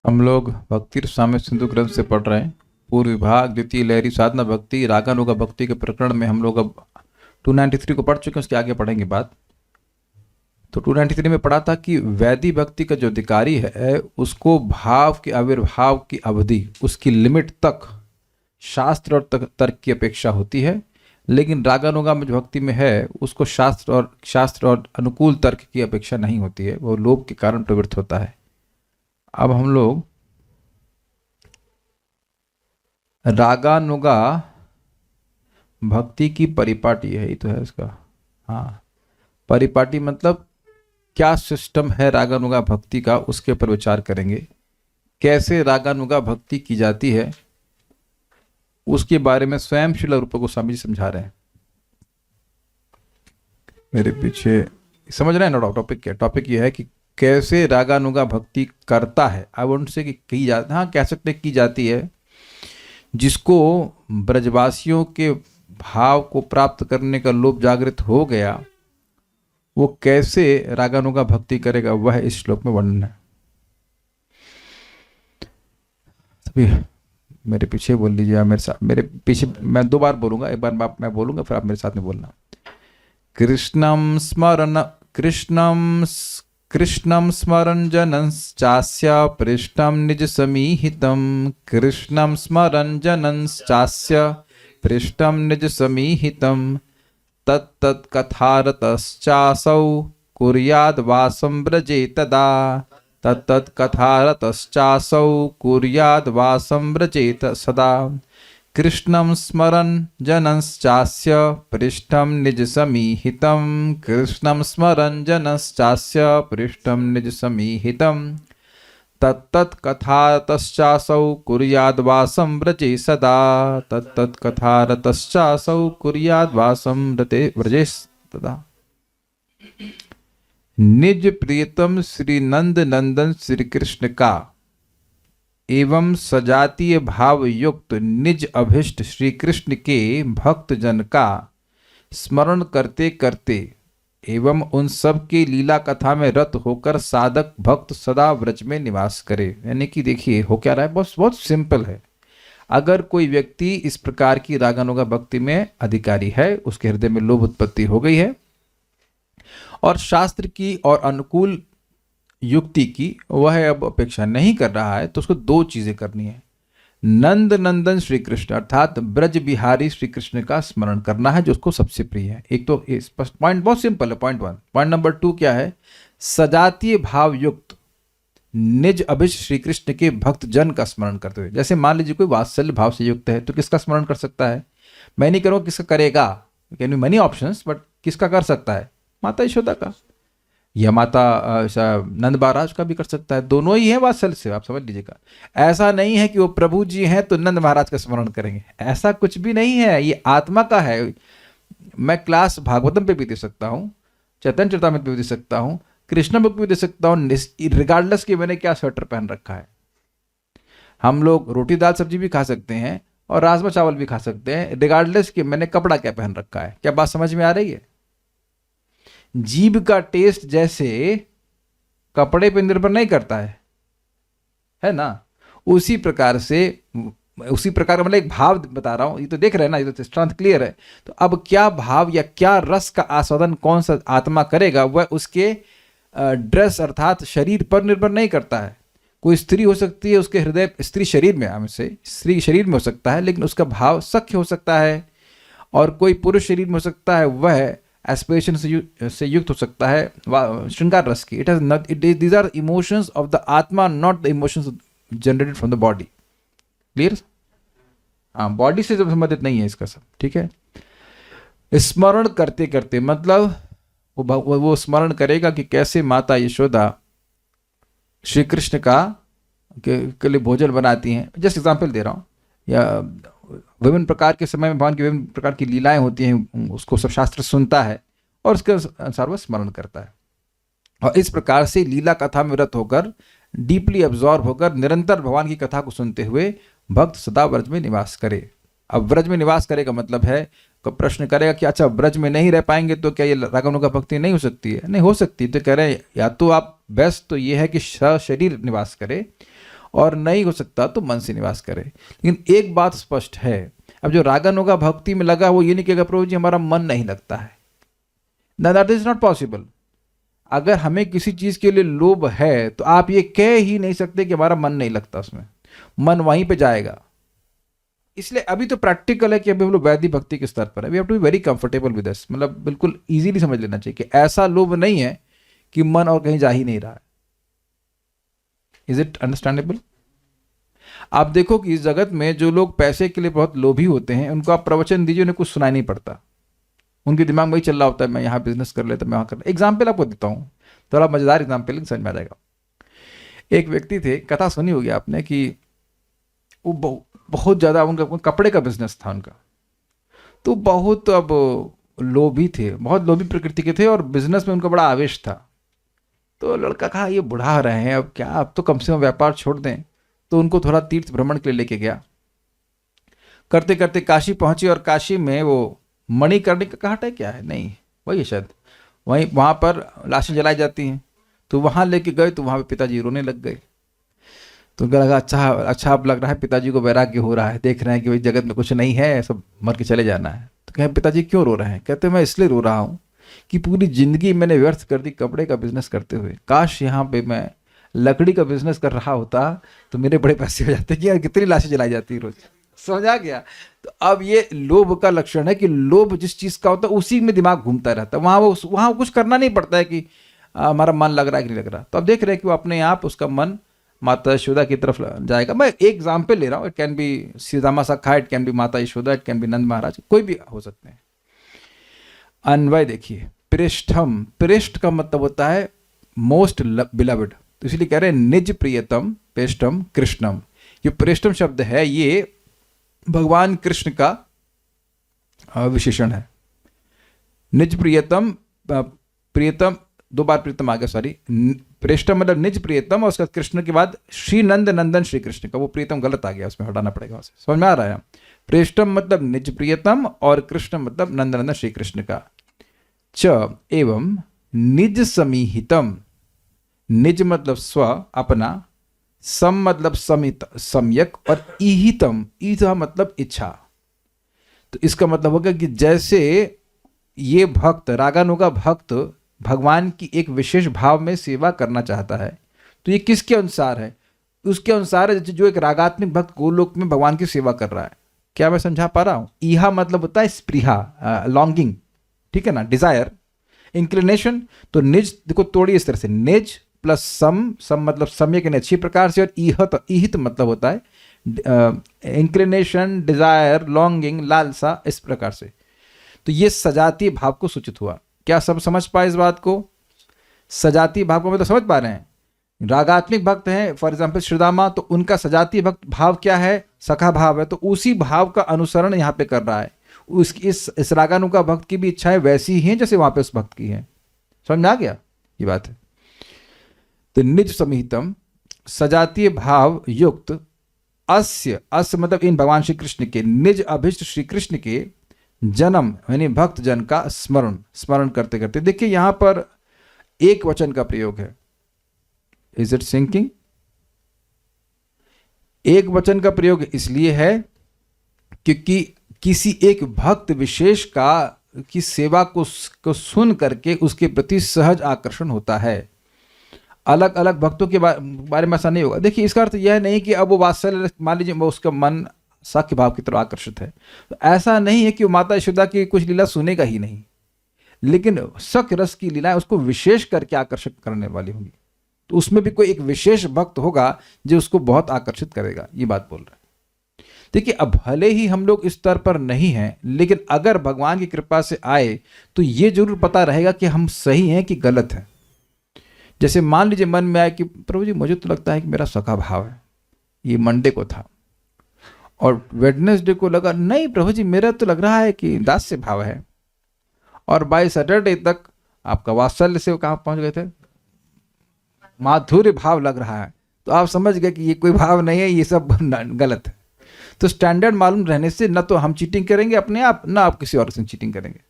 हम लोग भक्ति स्वामी सिंधु ग्रंथ से पढ़ रहे हैं। पूर्व विभाग द्वितीय लहरी साधना भक्ति रागानुगा भक्ति के प्रकरण में हम लोग अब 293 को पढ़ चुके हैं। उसके आगे पढ़ेंगे बात। तो 293 में पढ़ा था कि वैदी भक्ति का जो अधिकारी है उसको भाव के आविर्भाव की अवधि, उसकी लिमिट तक शास्त्र और तर्क की अपेक्षा होती है, लेकिन रागानुगा में जो भक्ति में है उसको शास्त्र और अनुकूल तर्क की अपेक्षा नहीं होती है, वो लोभ के कारण प्रवृत्त होता है। अब हम लोग रागानुगा भक्ति की परिपाटी है, ये तो है इसका। हाँ, परिपाटी मतलब क्या सिस्टम है रागानुगा भक्ति का, उसके ऊपर विचार करेंगे। कैसे रागानुगा भक्ति की जाती है उसके बारे में स्वयं श्रील रूप गोस्वामी जी समझा रहे हैं। मेरे पीछे समझ रहे हैं ना टॉपिक क्या? टॉपिक ये है कि कैसे रागानुगा भक्ति करता है। आई वोंट से कि की जाती, हाँ कह सकते की जाती है। जिसको ब्रजवासियों के भाव को प्राप्त करने का लोभ जागृत हो गया, वो कैसे रागानुगा भक्ति करेगा, वह इस श्लोक में वर्णन है। सभी मेरे पीछे बोल लीजिए, मेरे साथ मेरे पीछे। मैं 2 बार बोलूंगा, एक बार मैं बोलूंगा फिर आप मेरे साथ में बोलना। कृष्णं स्मरन् जनश्चास्य पृष्ठं निज समीहितं। कृष्णं स्मरन् जनश्चास्य पृष्ठं निज समीहितं। तत्तत् कथारतश्चासौ कुर्याद् वासं व्रजे तदा। तत्तत् कथारतश्चासौ कुर्याद् वासं व्रजेत सदा। कृष्णं स्मरन् जनश्चास्य पृष्ठं निज समीहितं। कृष्णं स्मरन् जनश्चास्य पृष्ठं निज समीहितं। तत्तत् कथारतश्चासौ कुर्याद् वासं व्रजे सदा। तत्तत् कथारतश्चासौ कुर्याद् वासं व्रजे सदा। निज प्रियतम श्री नंद नंदन श्री कृष्ण का एवं सजातीय भाव युक्त निज अभिष्ट श्री कृष्ण के भक्त जन का स्मरण करते करते एवं उन सब की लीला कथा में रत होकर साधक भक्त सदा व्रज में निवास करे। यानी कि देखिए हो क्या रहा है, बहुत सिंपल है। अगर कोई व्यक्ति इस प्रकार की रागानुगा भक्ति में अधिकारी है, उसके हृदय में लोभ उत्पत्ति हो गई है और शास्त्र की और अनुकूल युक्ति की वह अब अपेक्षा नहीं कर रहा है, तो उसको 2 चीजें करनी है। नंद नंदन श्री कृष्ण अर्थात ब्रज बिहारी श्री कृष्ण का स्मरण करना है जो उसको सबसे प्रिय है। एक तो स्पष्ट पॉइंट, बहुत सिंपल है पॉइंट 1। पॉइंट नंबर 2 क्या है? सजातीय भाव युक्त निज अभिष्ट श्री कृष्ण के भक्त जन का स्मरण करते हुए। जैसे मान लीजिए कोई वात्सल्य भाव से युक्त है तो किसका स्मरण कर सकता है? मैं नहीं करूँगा किसका करेगा, can be many options, but किसका कर सकता है? माता यशोदा का, या माता नंद महाराज का भी कर सकता है। दोनों ही हैं वात्सल्य से, आप समझ लीजिएगा। ऐसा नहीं है कि वो प्रभु जी हैं तो नंद महाराज का स्मरण करेंगे, ऐसा कुछ भी नहीं है। ये आत्मा का है। मैं क्लास भागवतम पे भी दे सकता हूँ, चैतन्य चरितामृत पे भी दे सकता हूँ, कृष्ण बुक भी दे सकता हूँ, रिगार्डलेस कि मैंने क्या स्वेटर पहन रखा है। हम लोग रोटी दाल सब्जी भी खा सकते हैं और राजमा चावल भी खा सकते हैं, रिगार्डलेस कि मैंने कपड़ा क्या पहन रखा है। क्या बात समझ में आ रही है? जीभ का टेस्ट जैसे कपड़े पर निर्भर नहीं करता है ना? उसी प्रकार का मतलब एक भाव बता रहा हूं। ये तो देख रहे हैं ना, ये तो स्ट्रेंथ क्लियर है। तो अब क्या भाव या क्या रस का आस्वादन कौन सा आत्मा करेगा, वह उसके ड्रेस अर्थात शरीर पर निर्भर नहीं करता है। कोई स्त्री हो सकती है, उसके हृदय स्त्री शरीर में, स्त्री शरीर में हो सकता है लेकिन उसका भाव सख्य हो सकता है। और कोई पुरुष शरीर में हो सकता है, वह एस्पिरेशन से युक्त हो सकता है श्रृंगार रस की। These are emotions of the atma, not the emotions generated from the body. Clear? हाँ, बॉडी से जब संबंधित नहीं है इसका सब, ठीक है। स्मरण करते करते मतलब वो स्मरण करेगा कि कैसे माता यशोदा श्री कृष्ण के लिए भोजन बनाती हैं। जस्ट एग्जाम्पल दे रहा हूँ। या विभिन्न प्रकार के समय में भगवान की विभिन्न प्रकार की लीलाएं होती हैं, उसको सब शास्त्र सुनता है और उसके अनुसार वह स्मरण करता है। और इस प्रकार से लीला कथा में रत होकर, डीपली एब्जॉर्ब होकर निरंतर भगवान की कथा को सुनते हुए भक्त सदा व्रज में निवास करे। अब व्रज में निवास करे का मतलब है, प्रश्न करेगा कि अच्छा व्रज में नहीं रह पाएंगे तो क्या ये रागानुगा भक्ति नहीं हो सकती है? नहीं हो सकती। तो कह रहे हैं या तो आप बेस्ट तो ये है कि शरीर निवास करे, और नहीं हो सकता तो मन से निवास करे। लेकिन एक बात स्पष्ट है, अब जो रागानुगा भक्ति में लगा वो ये नहीं कहेगा प्रभु जी हमारा मन नहीं लगता है, दैट इज नॉट पॉसिबल। अगर हमें किसी चीज के लिए लोभ है तो आप ये कह ही नहीं सकते कि हमारा मन नहीं लगता, उसमें मन वहीं पे जाएगा। इसलिए अभी तो प्रैक्टिकल है कि अभी हम लोग वैदिक भक्ति के स्तर पर है, we have to be very comfortable with this, मतलब बिल्कुल इजीली समझ लेना चाहिए कि ऐसा लोभ नहीं है कि मन और कहीं जा ही नहीं रहा है। Is it understandable? आप देखो कि इस जगत में जो लोग पैसे के लिए बहुत लोभी होते हैं उनको आप प्रवचन दीजिए, उन्हें कुछ सुनाई नहीं पड़ता, उनके दिमाग में वही चल रहा होता है मैं यहाँ बिजनेस कर लेता, मैं वहाँ कर। एग्जाम्पल आपको देता हूँ, थोड़ा मजेदार एग्जाम्पल समझ में आ जाएगा। एक व्यक्ति थे, कथा सुनी होगी आपने, कि वो बहुत ज़्यादा उनका कपड़े का बिजनेस था उनका, तो बहुत अब लोभी थे, बहुत लोभी प्रकृति के थे और बिजनेस में उनका बड़ा आवेश था। तो लड़का कहा ये बुढ़ा रहे हैं अब क्या, अब तो कम से कम व्यापार छोड़ दें। तो उनको थोड़ा तीर्थ भ्रमण के लिए लेके गया, करते करते काशी पहुंचे और काशी में वो मणिकर्णिका घाट है क्या है, नहीं वही है शायद, वहीं वहाँ पर लाशें जलाई जाती हैं, तो वहाँ लेके गए तो वहाँ पे पिताजी रोने लग गए। तो उनको लगा अच्छा अब लग रहा है पिताजी को वैराग्य हो रहा है, देख रहे हैं कि भाई जगत में कुछ नहीं है, सब मर के चले जाना है। तो कहे पिताजी क्यों रो रहे हैं? कहते मैं इसलिए रो रहा हूँ कि पूरी जिंदगी मैंने व्यर्थ कर दी कपड़े का बिजनेस करते हुए, काश यहाँ पे मैं लकड़ी का बिजनेस कर रहा होता तो मेरे बड़े पैसे हो जाते। कि यार कितनी लाशें जलाई जाती रोज, समझ आ गया? तो अब ये लोभ का लक्षण है कि लोभ जिस चीज का होता है उसी में दिमाग घूमता रहता है, वहाँ कुछ करना नहीं पड़ता है कि हमारा मन लग रहा है कि नहीं लग रहा। तो अब देख रहे हैं कि वो अपने आप उसका मन माता यशोदा की तरफ जाएगा। मैं एक एग्जाम्पल ले रहा हूँ, इट कैन बी सीतामा सखा, इट कैन बी माता यशोदा, इट कैन बी नंद महाराज, कोई भी हो सकते हैं। अन्वय देखिए, पृष्ठम, पृष्ठ का मतलब होता है मोस्ट बिलवड, तो इसलिए कह रहे हैं निज प्रियतम पृष्ठम कृष्णम। ये पृष्ठम शब्द है ये भगवान कृष्ण का विशेषण है। निज प्रियतम, प्रियतम दो बार प्रियतम आ गया, सॉरी, पृष्ठम मतलब निज प्रियतम और उसका कृष्ण के बाद श्री नंद नंदन श्री कृष्ण का, वो प्रियतम गलत आ गया, उसमें हटाना पड़ेगा, उसे समझ में आ रहा है? पृष्ठम मतलब निज प्रियतम और कृष्ण मतलब नंद नंदन श्री कृष्ण का। च एवं निज समीहितम, निज मतलब स्व अपना, सम मतलब समित सम्यक, और ईहितम, ईहा मतलब इच्छा। तो इसका मतलब होगा कि जैसे ये भक्त रागानुगा भक्त भगवान की एक विशेष भाव में सेवा करना चाहता है, तो ये किसके अनुसार है? उसके अनुसार है जो एक रागात्मिक भक्त गोलोक में भगवान की सेवा कर रहा है। क्या मैं समझा पा रहा हूं? ईहा मतलब होता है स्पृहा, लॉन्गिंग, ठीक है ना, डिजायर, इंक्लिनेशन। तो निज देखो तोड़िए इस तरह से, निज प्लस सम, सम मतलब सम्यक यानी अच्छी प्रकार से, और ईहत, ईहित मतलब होता है इंक्लिनेशन, डिजायर, लॉन्गिंग, लालसा, इस प्रकार से। तो ये सजातीय भाव को सूचित हुआ। क्या सब समझ पाए इस बात को? सजातीय भाव को मतलब समझ पा रहे हैं? रागात्मिक भक्त हैं फॉर एग्जाम्पल श्रीदामा, तो उनका सजातीय भक्त भाव क्या है? सखा भाव है, तो उसी भाव का अनुसरण यहाँ पे कर रहा है। इस रागानुगा भक्त की भी इच्छाएं वैसी ही हैं जैसे वहां पे उस भक्त की है। समझ में आ गया ये बात है? तो निज समीहितम, सजातीय भाव युक्त, अस्य, अस्य मतलब इन भगवान श्री कृष्ण के, निज अभिष्ट श्री कृष्ण के जन्म यानी भक्त जन का स्मरण, स्मरण करते करते। देखिए यहां पर एक वचन का प्रयोग है, इज इट सिंकिंग? एक वचन का प्रयोग इसलिए है क्योंकि किसी एक भक्त विशेष की सेवा को सुन करके उसके प्रति सहज आकर्षण होता है। अलग अलग भक्तों के बारे में ऐसा नहीं होगा। देखिए इसका अर्थ यह नहीं कि अब वो वात्सल्य, मान लीजिए उसका मन सख्य भाव की तरफ आकर्षित है, तो ऐसा नहीं है कि वो माता यशोदा की कुछ लीला सुनेगा ही नहीं, लेकिन सख्य रस की लीलाएं उसको विशेष करके आकर्षित करने वाली होंगी, तो उसमें भी कोई एक विशेष भक्त होगा जो उसको बहुत आकर्षित करेगा, ये बात बोल रहे हैं। देखिए अब भले ही हम लोग इस स्तर पर नहीं हैं, लेकिन अगर भगवान की कृपा से आए तो ये जरूर पता रहेगा कि हम सही हैं कि गलत हैं। जैसे मान लीजिए मन में आए कि प्रभु जी मुझे तो लगता है कि मेरा सखा भाव है, ये मंडे को था, और वेडनेसडे को लगा नहीं प्रभु जी मेरा तो लग रहा है कि दास्य भाव है, और बाय सैटरडे तक आपका वात्सल्य से कहाँ पहुंच गए थे, माधुर्य भाव लग रहा है, तो आप समझ गए कि ये कोई भाव नहीं है, ये सब गलत है। तो स्टैंडर्ड मालूम रहने से न तो हम चीटिंग करेंगे अपने आप, न आप किसी और से चीटिंग करेंगे,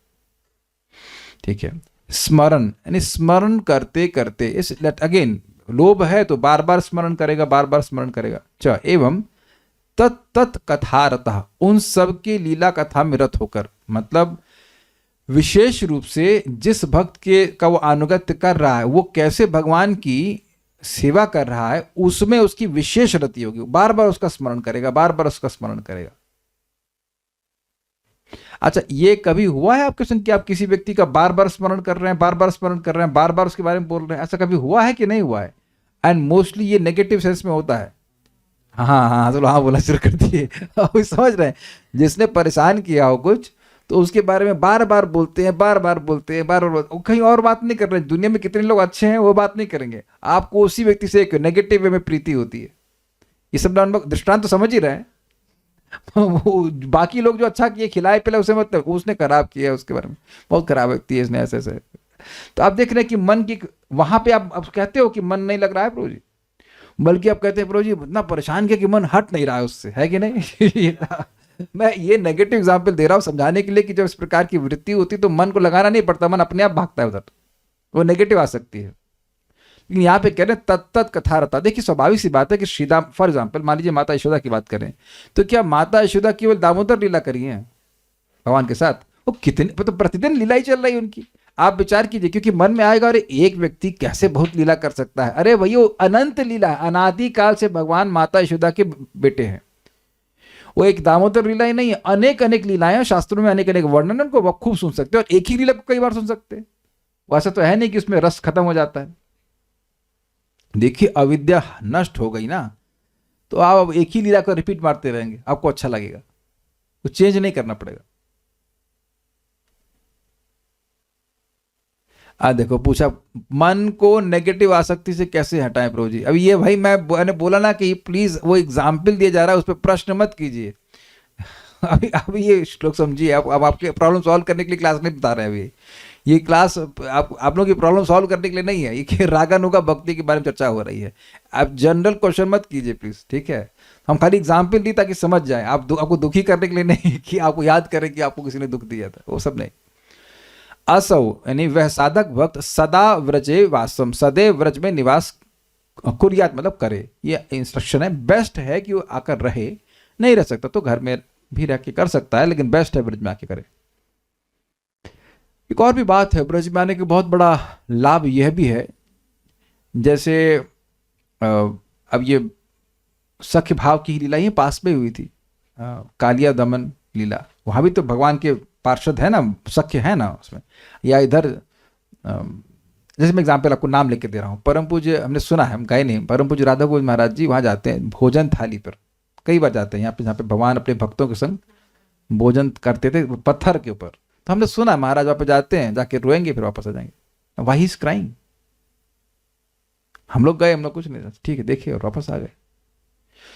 ठीक है। स्मरण यानी स्मरण करते करते, इस अगेन लोभ है तो बार बार स्मरण करेगा, बार बार स्मरण करेगा। च एवं तत् तत् कथारतः, उन सब की लीला कथा में रत होकर, मतलब विशेष रूप से जिस भक्त के का वो अनुगत्य कर रहा है, वो कैसे भगवान की सेवा कर रहा है, उसमें उसकी विशेष रति होगी, बार बार उसका स्मरण करेगा, बार बार उसका स्मरण करेगा। अच्छा, ये कभी हुआ है आपके संग कि आप किसी व्यक्ति का बार बार स्मरण कर रहे हैं, बार बार स्मरण कर रहे हैं, बार बार उसके बारे में बोल रहे हैं, ऐसा कभी हुआ है कि नहीं हुआ है? एंड मोस्टली ये नेगेटिव सेंस में होता है। हाँ हाँ हाँ, चलो हाँ बोला शुरू कर दिए। आप समझ रहे हैं, जिसने परेशान किया हो कुछ तो उसके बारे में बार बार बोलते हैं, बार बार बोलते हैं, बार बार बोलते हैं, कहीं और बात नहीं कर रहे। दुनिया में कितने लोग अच्छे हैं वो बात नहीं करेंगे, आपको उसी व्यक्ति से एक नेगेटिव वे में प्रीति होती है। ये सब दृष्टांत तो समझ ही रहे हैं। वो बाकी लोग जो अच्छा किए, खिलाए पिलाए, उसे मतलब उसने खराब किया, उसके बारे में बहुत खराब व्यक्ति है, इसने ऐसे ऐसे। तो आप देख रहे हैं कि मन की वहां पे आप कहते हो कि मन नहीं लग रहा है प्रभु जी, बल्कि आप कहते हैं प्रभु जी इतना परेशान किया कि मन हट नहीं रहा है उससे, है कि नहीं? मैं ये नेगेटिव एग्जाम्पल दे रहा हूं समझाने के लिए कि जब इस प्रकार की वृत्ति होती तो मन को लगाना नहीं पड़ता, मन अपने आप भागता है उधर, वो नेगेटिव आ सकती है। लेकिन यहाँ पे कह रहे हैं तत्त कथा रता। देखिए स्वाभाविक सी बात है कि श्रीदाम, फॉर एग्जाम्पल मान लीजिए माता यशोदा की बात करें, तो क्या माता यशोदा केवल दामोदर लीला करी है भगवान के साथ? वो कितने तो प्रतिदिन लीला ही चल रही है उनकी। आप विचार कीजिए, क्योंकि मन में आएगा अरे एक व्यक्ति कैसे बहुत लीला कर सकता है। अरे भैया अनंत लीला है, अनादिकाल से भगवान माता यशोदा के बेटे हैं। वो एक दामोदर लीला ही नहीं है, अनेक अनेक लीलाएं शास्त्रों में, अनेक अनेक वर्णन, उनको खूब सुन सकते हैं और एक ही लीला को कई बार सुन सकते हैं। वैसा तो है नहीं कि उसमें रस खत्म हो जाता है। देखिए अविद्या नष्ट हो गई ना, तो आप अब एक ही लीला को रिपीट मारते रहेंगे, आपको अच्छा लगेगा, तो चेंज नहीं करना पड़ेगा। देखो पूछा मन को नेगेटिव आसक्ति से कैसे हटाएं प्रभु जी। अब ये भाई मैंने बोला ना कि प्लीज वो एग्जाम्पल दिया जा रहा है, उस पर प्रश्न मत कीजिए। अभी ये श्लोक समझिए। अब आपके प्रॉब्लम सॉल्व करने के लिए क्लास नहीं बता रहे हैं अभी। ये क्लास आप लोगों की प्रॉब्लम सॉल्व करने के लिए नहीं है, ये रागानुगा भक्ति के बारे में चर्चा हो रही है। आप जनरल क्वेश्चन मत कीजिए प्लीज, ठीक है? हम खाली एग्जाम्पल दी ताकि समझ जाए, आपको दुखी करने के लिए नहीं कि आपको याद करें कि आपको किसी ने दुख दिया था, वो सब नहीं। असौ यानी वह साधक भक्त सदा व्रजे वासम, सदैव व्रज में निवास कुर्यात, मतलब करे, ये इंस्ट्रक्शन है। बेस्ट है कि वो आकर रहे, नहीं रह सकता तो घर में भी रह के कर सकता है, लेकिन बेस्ट है ब्रज में आके करे। एक और भी बात है, ब्रज में आने के बहुत बड़ा लाभ यह भी है, जैसे अब ये सख्य भाव की लीला ये पास में हुई थी, कालिया दमन लीला, वहां भी तो भगवान के पार्षद है ना, सख्य है ना उसमें। या इधर जैसे मैं एग्जाम्पल आपको नाम लेके दे रहा हूँ, परम पूज्य, हमने सुना है, हम गए नहीं, परम पूज्य राधा गोविंद महाराज जी वहाँ जाते हैं भोजन थाली पर, कई बार जाते हैं यहाँ पे, जहाँ पे भगवान अपने भक्तों के संग भोजन करते थे पत्थर के ऊपर। तो हमने सुना महाराज वहाँ पे जाते हैं, जाके रोएंगे फिर वापस आ जाएंगे, वाही इज क्राइंग। हम लोग गए, हम लोग कुछ नहीं, ठीक है देखे और वापस आ गए।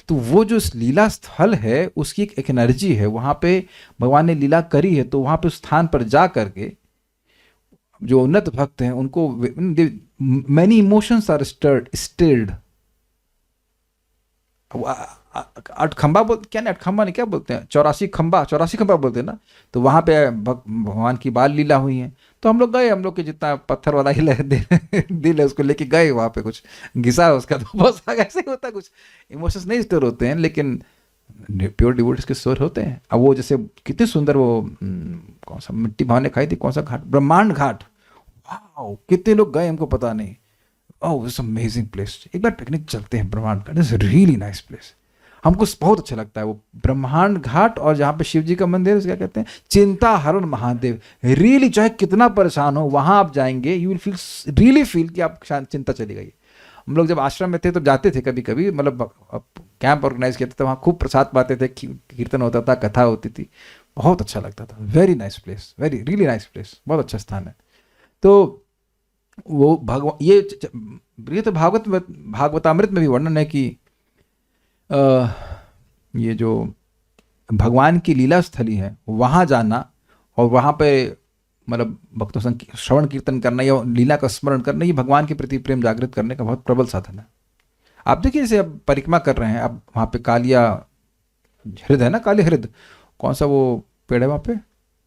तो वो जो लीला स्थल है उसकी एक एनर्जी है, वहां पे भगवान ने लीला करी है, तो वहां पे स्थान पर जा करके जो उन्नत भक्त हैं उनको मैनी इमोशंस आर स्टिल्ड। अठखंबा बोलते क्या नहीं, अठखंबा नहीं क्या बोलते हैं, 84 खंबा बोलते हैं ना। तो वहां पे भगवान की बाल लीला हुई है, तो हम लोग गए, हम लोग के जितना पत्थर वाला ही दिल है उसको लेके गए वहां पे, कुछ घिसा उसका तो बस ऐसे ही होता है। कुछ इमोशंस नहीं स्टोर होते हैं, लेकिन प्योर डिवोटीज के स्टोर होते हैं। अब वो जैसे कितने सुंदर वो कौन सा मिट्टी भाव ने खाई थी, कौन सा घाट, ब्रह्मांड घाट, वाओ कितने लोग गए हमको पता नहीं। ओह इट्स अमेजिंग प्लेस, एक बार पिकनिक चलते हैं ब्रह्मांड घाट, इट्स रियली नाइस प्लेस, हमको बहुत अच्छा लगता है वो ब्रह्मांड घाट। और जहाँ पे शिव जी का मंदिर है, क्या कहते हैं, चिंता हरण महादेव। रियली चाहे कितना परेशान हो, वहां आप जाएंगे, you will feel, really feel कि आप चिंता चली गई। हम लोग जब आश्रम में थे तो जाते थे कभी कभी, मतलब कैंप ऑर्गेनाइज किया था, वहाँ खूब प्रसाद पाते थे, कीर्तन होता था, कथा होती थी, बहुत अच्छा लगता था। Very nice place, very really nice place, बहुत अच्छा स्थान है। तो वो भगवान ये तो भागवतामृत में भी वर्णन है कि ये जो भगवान की लीला स्थली है वहाँ जाना और वहाँ पे मतलब भक्तों संग श्रवण कीर्तन करना या लीला का स्मरण करना, ये भगवान के प्रति प्रेम जागृत करने का बहुत प्रबल साधन है। आप देखिए जैसे अब परिक्रमा कर रहे हैं, अब वहाँ पे कालिया हृद है ना, काली हृद, कौन सा वो पेड़ है वहाँ पे,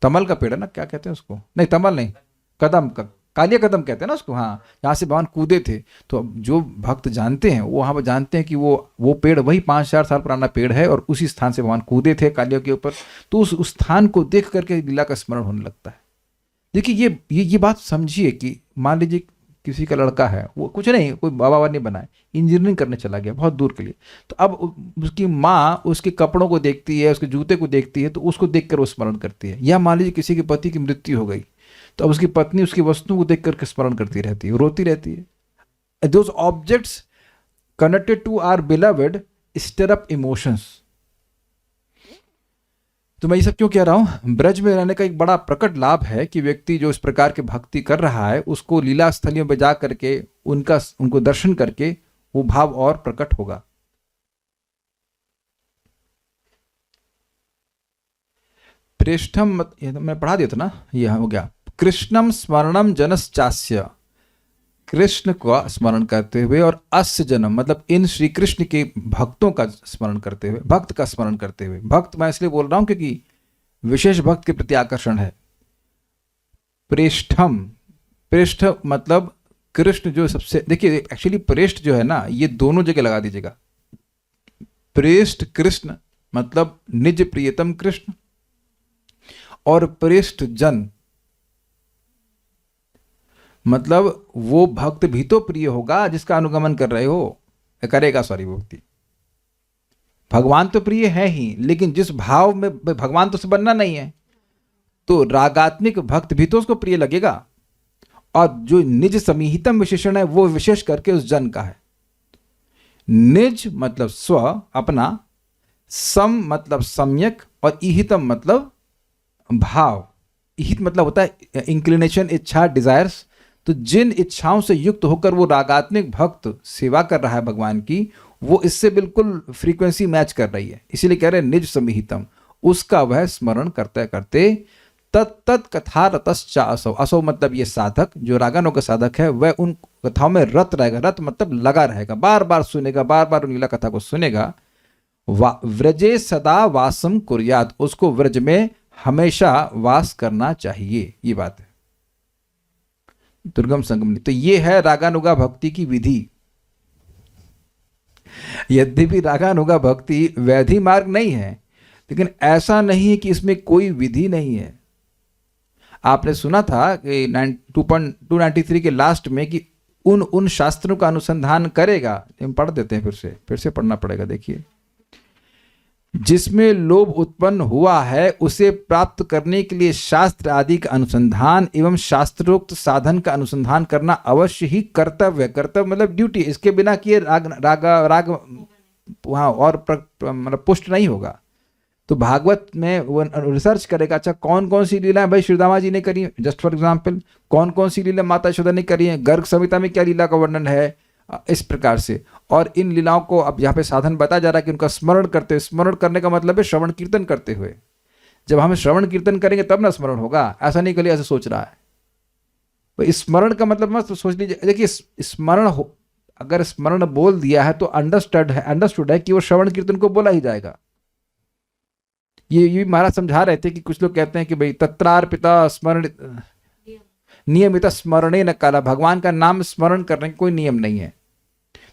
तमल का पेड़ है ना, क्या कहते हैं उसको, नहीं तमल नहीं, कदम का, कालिया कदम कहते हैं ना उसको, हाँ, जहाँ से भगवान कूदे थे। तो अब जो भक्त जानते हैं वो वहाँ पर जानते हैं कि वो पेड़ वही 5,000 साल पुराना पेड़ है और उसी स्थान से भगवान कूदे थे कालिया के ऊपर। तो उस स्थान को देख करके लीला का स्मरण होने लगता है। देखिए ये बात समझिए कि मान लीजिए किसी का लड़का है, वो कुछ नहीं, कोई बाबा नहीं बना है, इंजीनियरिंग करने चला गया बहुत दूर के लिए। तो अब उसकी माँ उसके कपड़ों को देखती है, उसके जूते को देखती है, तो उसको देखकर वो स्मरण करती है। या मान लीजिए किसी के पति की मृत्यु हो गई, तो अब उसकी पत्नी उसकी वस्तुओं को देख करके स्मरण करती रहती है, रोती रहती है। Those objects connected to our beloved stir up emotions. तो मैं ये सब क्यों कह रहा हूं? ब्रज में रहने का एक बड़ा प्रकट लाभ है कि व्यक्ति जो इस प्रकार की भक्ति कर रहा है उसको लीला स्थलियों में जा करके उनको दर्शन करके वो भाव और प्रकट होगा। प्रेष्ठम, ये तो मैं पढ़ा दिया था ना, ये हो गया। कृष्णम स्मरणम जनश्चास्य, कृष्ण का स्मरण करते हुए, और अस्य जन्म मतलब इन श्री कृष्ण के भक्तों का स्मरण करते हुए, भक्त का स्मरण करते हुए। भक्त मैं इसलिए बोल रहा हूं क्योंकि विशेष भक्त के प्रति आकर्षण है। प्रेष्ठम, प्रेष्ठ मतलब कृष्ण जो सबसे, देखिए एक्चुअली प्रेष्ठ जो है ना, ये दोनों जगह लगा दीजिएगा। प्रेष्ठ कृष्ण मतलब निज प्रियतम कृष्ण, और प्रेष्ठ जन मतलब वो भक्त भी तो प्रिय होगा जिसका अनुगमन कर रहे हो, करेगा, सॉरी, भक्ति। भगवान तो प्रिय है ही, लेकिन जिस भाव में भगवान तो से बनना नहीं है, तो रागात्मिक भक्त भी तो उसको प्रिय लगेगा। और जो निज समीहितम विशेषण है वो विशेष करके उस जन का है। निज मतलब स्व, अपना, सम मतलब सम्यक, और इहितम मतलब भाव। इहित मतलब होता है इंक्लिनेशन, इच्छा, डिजायर्स। तो जिन इच्छाओं से युक्त होकर वो रागात्मिक भक्त सेवा कर रहा है भगवान की, वो इससे बिल्कुल फ्रीक्वेंसी मैच कर रही है, इसीलिए कह रहे हैं निज समीहितम। उसका वह स्मरण करते करते तत्त कथा रतश्चा असौ, असौ मतलब ये साधक जो रागानों का साधक है वह उन कथाओं में रत रहेगा। रत मतलब लगा रहेगा, बार बार सुनेगा, बार बार उन लीला कथा को सुनेगा। व्रजे सदा वासम कुर्यात, उसको व्रज में हमेशा वास करना चाहिए, ये बात है। दुर्गम संगम, तो ये है रागानुगा भक्ति की विधि। यद्यपि रागानुगा भक्ति वैधि मार्ग नहीं है, लेकिन ऐसा नहीं है कि इसमें कोई विधि नहीं है। आपने सुना था कि 293 के लास्ट में कि उन शास्त्रों का अनुसंधान करेगा। हम पढ़ देते हैं, फिर से पढ़ना पड़ेगा। देखिए, जिसमें लोभ उत्पन्न हुआ है उसे प्राप्त करने के लिए शास्त्र आदि का अनुसंधान एवं शास्त्रोक्त साधन का अनुसंधान करना अवश्य ही कर्तव्य। कर्तव्य मतलब ड्यूटी, इसके बिना किए राग वहाँ और मतलब पुष्ट नहीं होगा। तो भागवत में वो रिसर्च करेगा, अच्छा कौन कौन सी लीला भाई श्रीदामा जी ने करी है, जस्ट फॉर एग्जाम्पल, कौन कौन सी लीला माता यशोदा ने करी है, गर्ग संहिता में क्या लीला का वर्णन है, इस प्रकार से। और इन लीलाओं को अब यहाँ पे साधन बताया जा रहा है कि उनका स्मरण करते, स्मरण करने का मतलब है श्रवण कीर्तन करते हुए। जब हम श्रवण कीर्तन करेंगे तब ना स्मरण होगा, ऐसा नहीं करिए ऐसा सोच रहा है। तो स्मरण का मतलब मत सोच लीजिए, देखिए स्मरण हो, अगर स्मरण बोल दिया है तो अंडरस्टूड है कि वो श्रवण कीर्तन को बोला ही जाएगा। ये महाराज समझा रहे थे कि कुछ लोग कहते हैं कि भाई तत्रार्पिता स्मरण नियमित स्मरणे न काला, भगवान का नाम स्मरण करने का कोई नियम नहीं है।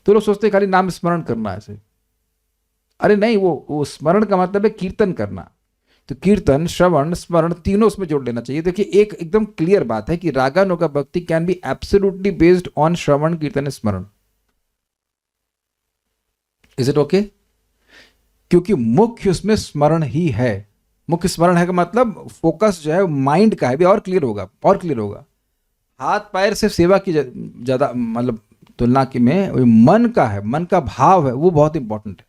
तो लोग सोचते खाली नाम स्मरण करना ऐसे, अरे नहीं, वो स्मरण का मतलब है कीर्तन करना। तो कीर्तन, श्रवण, स्मरण तीनों उसमें जोड़ लेना चाहिए। देखिए एक एकदम क्लियर बात है कि raganuga bhakti can be absolutely based on shravan, kirtan, smaran. Is it okay? क्योंकि मुख्य उसमें स्मरण ही है। मुख्य स्मरण है का मतलब फोकस जो है माइंड का है, भी और क्लियर होगा, और क्लियर होगा। हाथ पैर से सेवा की ज्यादा मतलब तुलना की में मन का है, मन का भाव है, वो बहुत इंपॉर्टेंट है।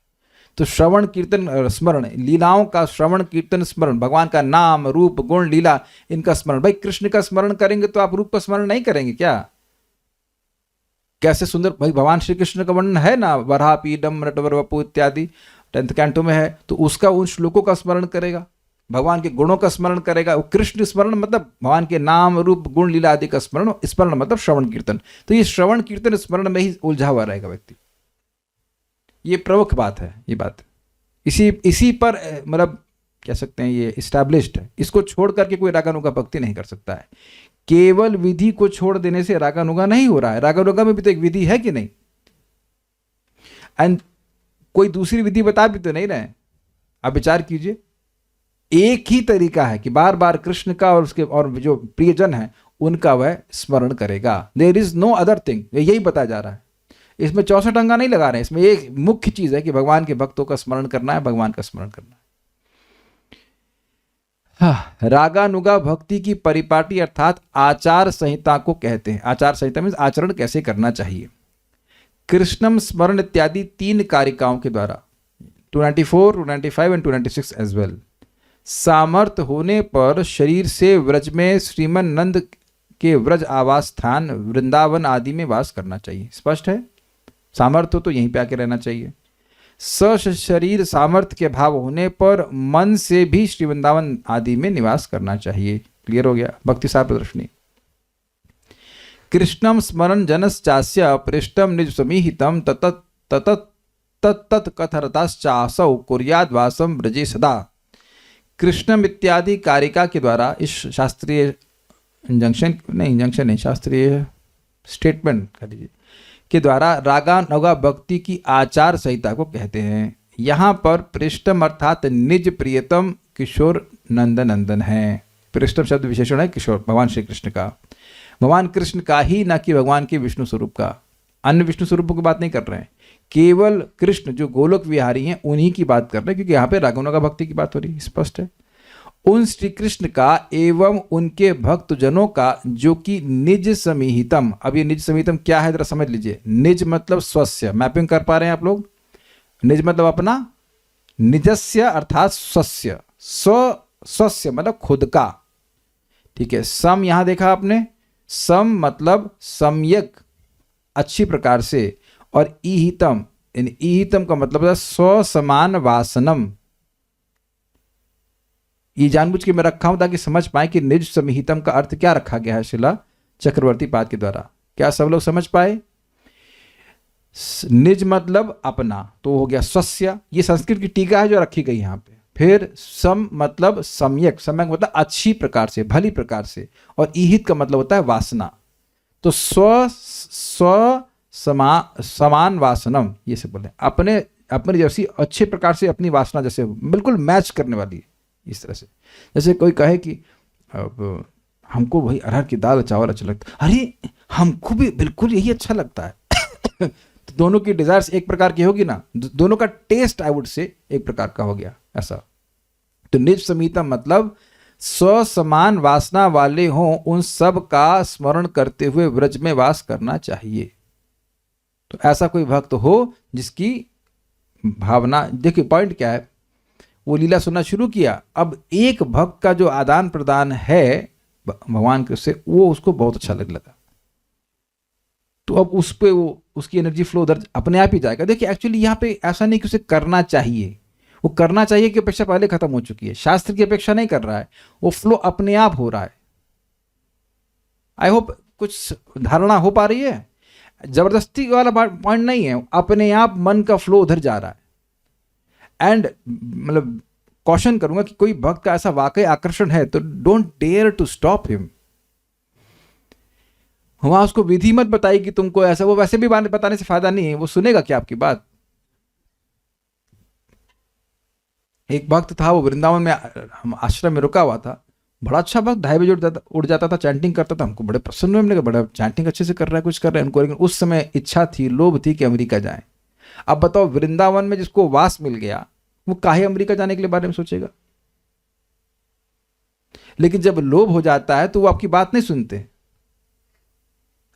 तो श्रवण कीर्तन स्मरण, लीलाओं का श्रवण कीर्तन स्मरण, भगवान का नाम रूप गुण लीला इनका स्मरण। भाई कृष्ण का स्मरण करेंगे तो आप रूप का स्मरण नहीं करेंगे क्या? कैसे सुंदर भाई भगवान श्री कृष्ण का वर्णन है ना, वराह पीडम नटवर वपु इत्यादि 10th कैंटो में है। तो उसका उन श्लोकों का स्मरण करेगा, भगवान के गुणों का स्मरण करेगा। कृष्ण स्मरण मतलब भगवान के नाम रूप गुण लीला आदि का स्मरण, स्मरण मतलब श्रवण कीर्तन। तो ये श्रवण कीर्तन स्मरण में ही उलझा हुआ रहेगा व्यक्ति। ये प्रमुख बात है, ये बात इसी पर मतलब कह सकते हैं ये इस्टेब्लिश्ड है। इसको छोड़ करके कोई रागानुगा भक्ति नहीं कर सकता है। केवल विधि को छोड़ देने से रागानुगा नहीं हो रहा है, रागानुगा में भी तो एक विधि है कि नहीं, एंड कोई दूसरी विधि बता भी तो नहीं रहे। आप विचार कीजिए, एक ही तरीका है कि बार बार कृष्ण का और उसके और जो प्रियजन है उनका वह स्मरण करेगा। There is no other thing, यही बताया जा रहा है। इसमें 64 अंगा नहीं लगा रहे हैं, इसमें एक मुख्य चीज है कि भगवान के भक्तों का स्मरण करना है, भगवान का स्मरण करना है। हाँ, रागानुगा भक्ति की परिपाटी अर्थात आचार संहिता को कहते हैं। आचार संहिता मीन्स आचरण कैसे करना चाहिए। कृष्णम स्मरण इत्यादि 3 कारिकाओं के द्वारा 294, 295 एंड 296 एज वेल सामर्थ्य होने पर शरीर से व्रज में श्रीमन नंद के व्रज आवास स्थान वृंदावन आदि में वास करना चाहिए। स्पष्ट है, सामर्थ्य हो तो यहीं पे आके रहना चाहिए। शरीर सामर्थ्य के भाव होने पर मन से भी श्री वृंदावन आदि में निवास करना चाहिए। क्लियर हो गया। भक्ति सार प्रदर्शनी। कृष्णम स्मरण जनश्चास्य पृष्ठम निज समीहितम तत्त कथरताश्चासौ कुर्याद वासम ब्रजे सदा। कृष्णम इत्यादि कारिका के द्वारा इस शास्त्रीय इंजंक्शन नहीं शास्त्रीय स्टेटमेंट कर लीजिए के द्वारा रागानुगा भक्ति की आचार संहिता को कहते हैं। यहाँ पर पृष्ठम अर्थात निज प्रियतम किशोर नंदन है। पृष्ठम शब्द विशेषण है किशोर, भगवान श्री कृष्ण का, भगवान कृष्ण का ही, न कि भगवान के विष्णु स्वरूप का। अन्य विष्णु स्वरूपों की बात नहीं कर रहे हैं, केवल कृष्ण जो गोलोक विहारी हैं उन्हीं की बात कर रहे हैं, क्योंकि यहाँ पे रागानुगा भक्ति की बात हो रही है। स्पष्ट है। उन श्री कृष्ण का एवं उनके भक्तजनों का जो कि निज समीहितम। अब ये निज समीहितम क्या है जरा समझ लीजिए। निज मतलब स्वस्य, मैपिंग कर पा रहे हैं आप लोग। निज मतलब अपना, निजस्य अर्थात स्वस्य, स्वस्य मतलब खुद का। ठीक है। सम यहां देखा आपने, सम मतलब सम्यक अच्छी प्रकार से, और ईहितम यानी ईहितम का मतलब है स्व समान वासनम। ये जानबूझ के मैं रखा हूं ताकि समझ पाए कि निज समीहितम का अर्थ क्या रखा गया है शिला चक्रवर्ती पाद के द्वारा। क्या सब लोग समझ पाए? निज मतलब अपना, तो हो गया स्वस्य। ये संस्कृत की टीका है जो रखी गई यहां पे। फिर सम मतलब सम्यक, सम्यक मतलब अच्छी प्रकार से, भली प्रकार से, और ईहित का मतलब होता है वासना। तो स्व समान वासनम, ये से बोले अपने जैसी अच्छे प्रकार से अपनी वासना जैसे बिल्कुल मैच करने वाली। इस तरह से जैसे कोई कहे कि अब हमको वही अरहर की दाल चावल अच्छा लगता है, अरे हमको भी बिल्कुल यही अच्छा लगता है। तो दोनों की डिजायर्स एक प्रकार की होगी ना, दोनों का टेस्ट आई वुड से एक प्रकार का हो गया ऐसा। तो निज समीहितम मतलब स्व समान वासना वाले हों उन सब का स्मरण करते हुए व्रज में वास करना चाहिए। तो ऐसा कोई भक्त हो जिसकी भावना, देखिए पॉइंट क्या है, वो लीला सुनना शुरू किया। अब एक भक्त का जो आदान प्रदान है भगवान के उससे, वो उसको बहुत अच्छा लगने लगा। तो अब उस पे वो उसकी एनर्जी फ्लो उधर अपने आप ही जाएगा। देखिए एक्चुअली यहाँ पे ऐसा नहीं कि उसे करना चाहिए, वो करना चाहिए की अपेक्षा पहले खत्म हो चुकी है। शास्त्र की अपेक्षा नहीं कर रहा है, वो फ्लो अपने आप हो रहा है। आई होप कुछ धारणा हो पा रही है। जबरदस्ती वाला पॉइंट नहीं है, अपने आप मन का फ्लो उधर जा रहा है। एंड मतलब कॉशन करूंगा कि कोई भक्त का ऐसा वाकई आकर्षण है तो don't dare to stop him. वहां उसको विधि मत बताइए कि तुमको ऐसा, वो वैसे भी बताने से फायदा नहीं है, वो सुनेगा क्या आपकी बात। एक भक्त था, वो वृंदावन में हम आश्रम में रुका हुआ था, बड़ा अच्छा भक्त, 2:30 बजे उठ जाता था, चैंटिंग करता था। हमको बड़े प्रसन्न हुए, हमने कहा बड़ा चैंटिंग अच्छे से कर रहा है, कुछ कर रहा है उनको। लेकिन उस समय इच्छा थी, लोभ थी कि अमेरिका जाए। अब बताओ, वृंदावन में जिसको वास मिल गया वो काहे अमेरिका जाने के लिए बारे में सोचेगा। लेकिन जब लोभ हो जाता है तो वो आपकी बात नहीं सुनते।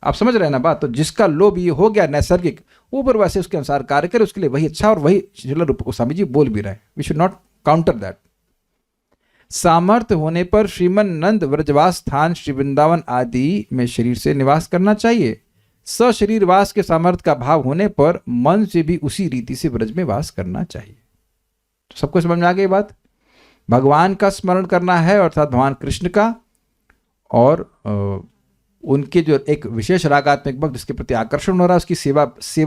आप समझ रहे हैं ना बात। तो जिसका लोभ ये हो गया नैसर्गिक, वो पर वैसे उसके अनुसार कार्य करे, उसके लिए वही अच्छा, और वही श्रील रूप गोस्वामी जी बोल भी रहे हैं। We should not counter that. सामर्थ्य होने पर श्रीमन नंद व्रजवास स्थान श्री वृंदावन आदि में शरीर से निवास करना चाहिए। सशरीरवास के सामर्थ्य का भाव होने पर मन से भी उसी रीति से व्रज में वास करना चाहिए। तो सबको समझ में आ गई बात। भगवान का स्मरण करना है अर्थात भगवान कृष्ण का, और उनके जो एक विशेष रागात्मक भक्त जिसके प्रति आकर्षण हो रहा है उसकी सेवा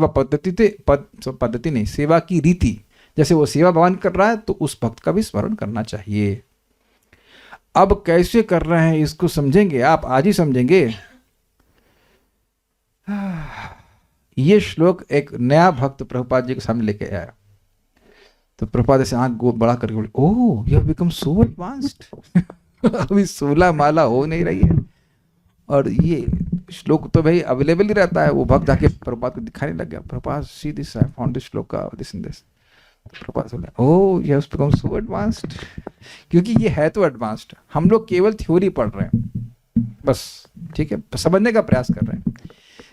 पद्धति नहीं, सेवा की रीति, जैसे वो सेवा भगवान कर रहा है तो उस भक्त का भी स्मरण करना चाहिए। अब कैसे कर रहे हैं इसको समझेंगे आप, आज ही समझेंगे। ये श्लोक एक नया भक्त प्रभुपाद जी के सामने लेके आया, तो प्रभुपाद ऐसे आंख बड़ा करके बोले, oh you have become so advanced. अभी 16 माला हो नहीं रही है, और ये श्लोक तो भाई अवेलेबल ही रहता है। वो भक्त जाके प्रभुपाद को दिखाने लग गया, Prabhupada see this, I found this श्लोक, दिस एंड दिस। प्रभुपाद बोले, oh you have become so advanced. क्योंकि ये है तो एडवांस्ड, हम लोग केवल थ्योरी पढ़ रहे हैं बस, ठीक है, समझने का प्रयास कर रहे हैं।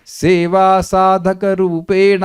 सेवा साधक रूपेण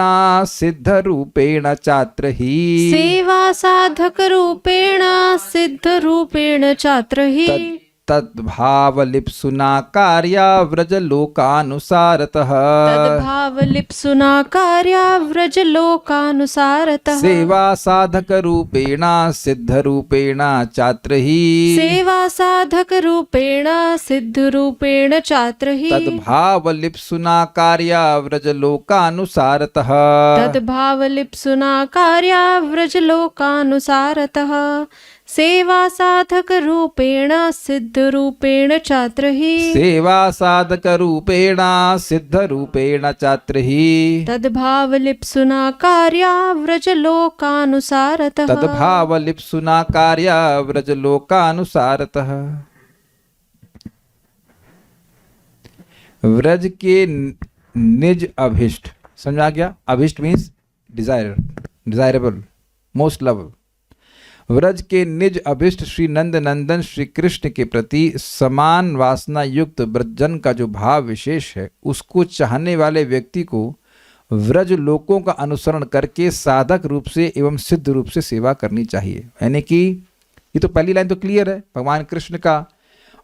सिद्ध रूपेण चात्र ही, सेवा साधक रूपेण सिद्ध रूपेण चात्र ही, तद्भावलिप्सुना कार्या व्रजलोकानुसारतः, तद्भावलिप्सुना कार्या व्रजलोकानुसारतः, सेवा साधक रूपेण सिद्ध रूपेण चात्र ही, सेवा साधक रूपेण सिद्ध रूपेण चात्र ही, तद्भावलिप्सुना कार्या व्रजलोकानुसारतः, तद्भावलिप्सुना कार्या व्रजलोकानुसारतः, सेवा साधक रूपेण सिद्ध रूपेण चात्र ही, सेवा साधक रूपेण सिद्ध रूपेण चात्र ही, तद्भावलिप्सुना कार्या व्रजलोकानुसारतः, तद्भावलिप्सुना कार्या व्रजलोकानुसारतः। व्रज के निज अभिष्ट, समझा गया? अभिष्ट means desire, desirable, most love. Vraj के निज अभिष्ट श्री नंद नंदन श्री कृष्ण के प्रति समान वासना युक्त व्रजजन का जो भाव विशेष है, उसको चाहने वाले व्यक्ति को व्रज लोकों का अनुसरण करके साधक रूप से एवं सिद्ध रूप से सेवा करनी चाहिए। यानी कि ये तो पहली लाइन तो क्लियर है, भगवान कृष्ण का,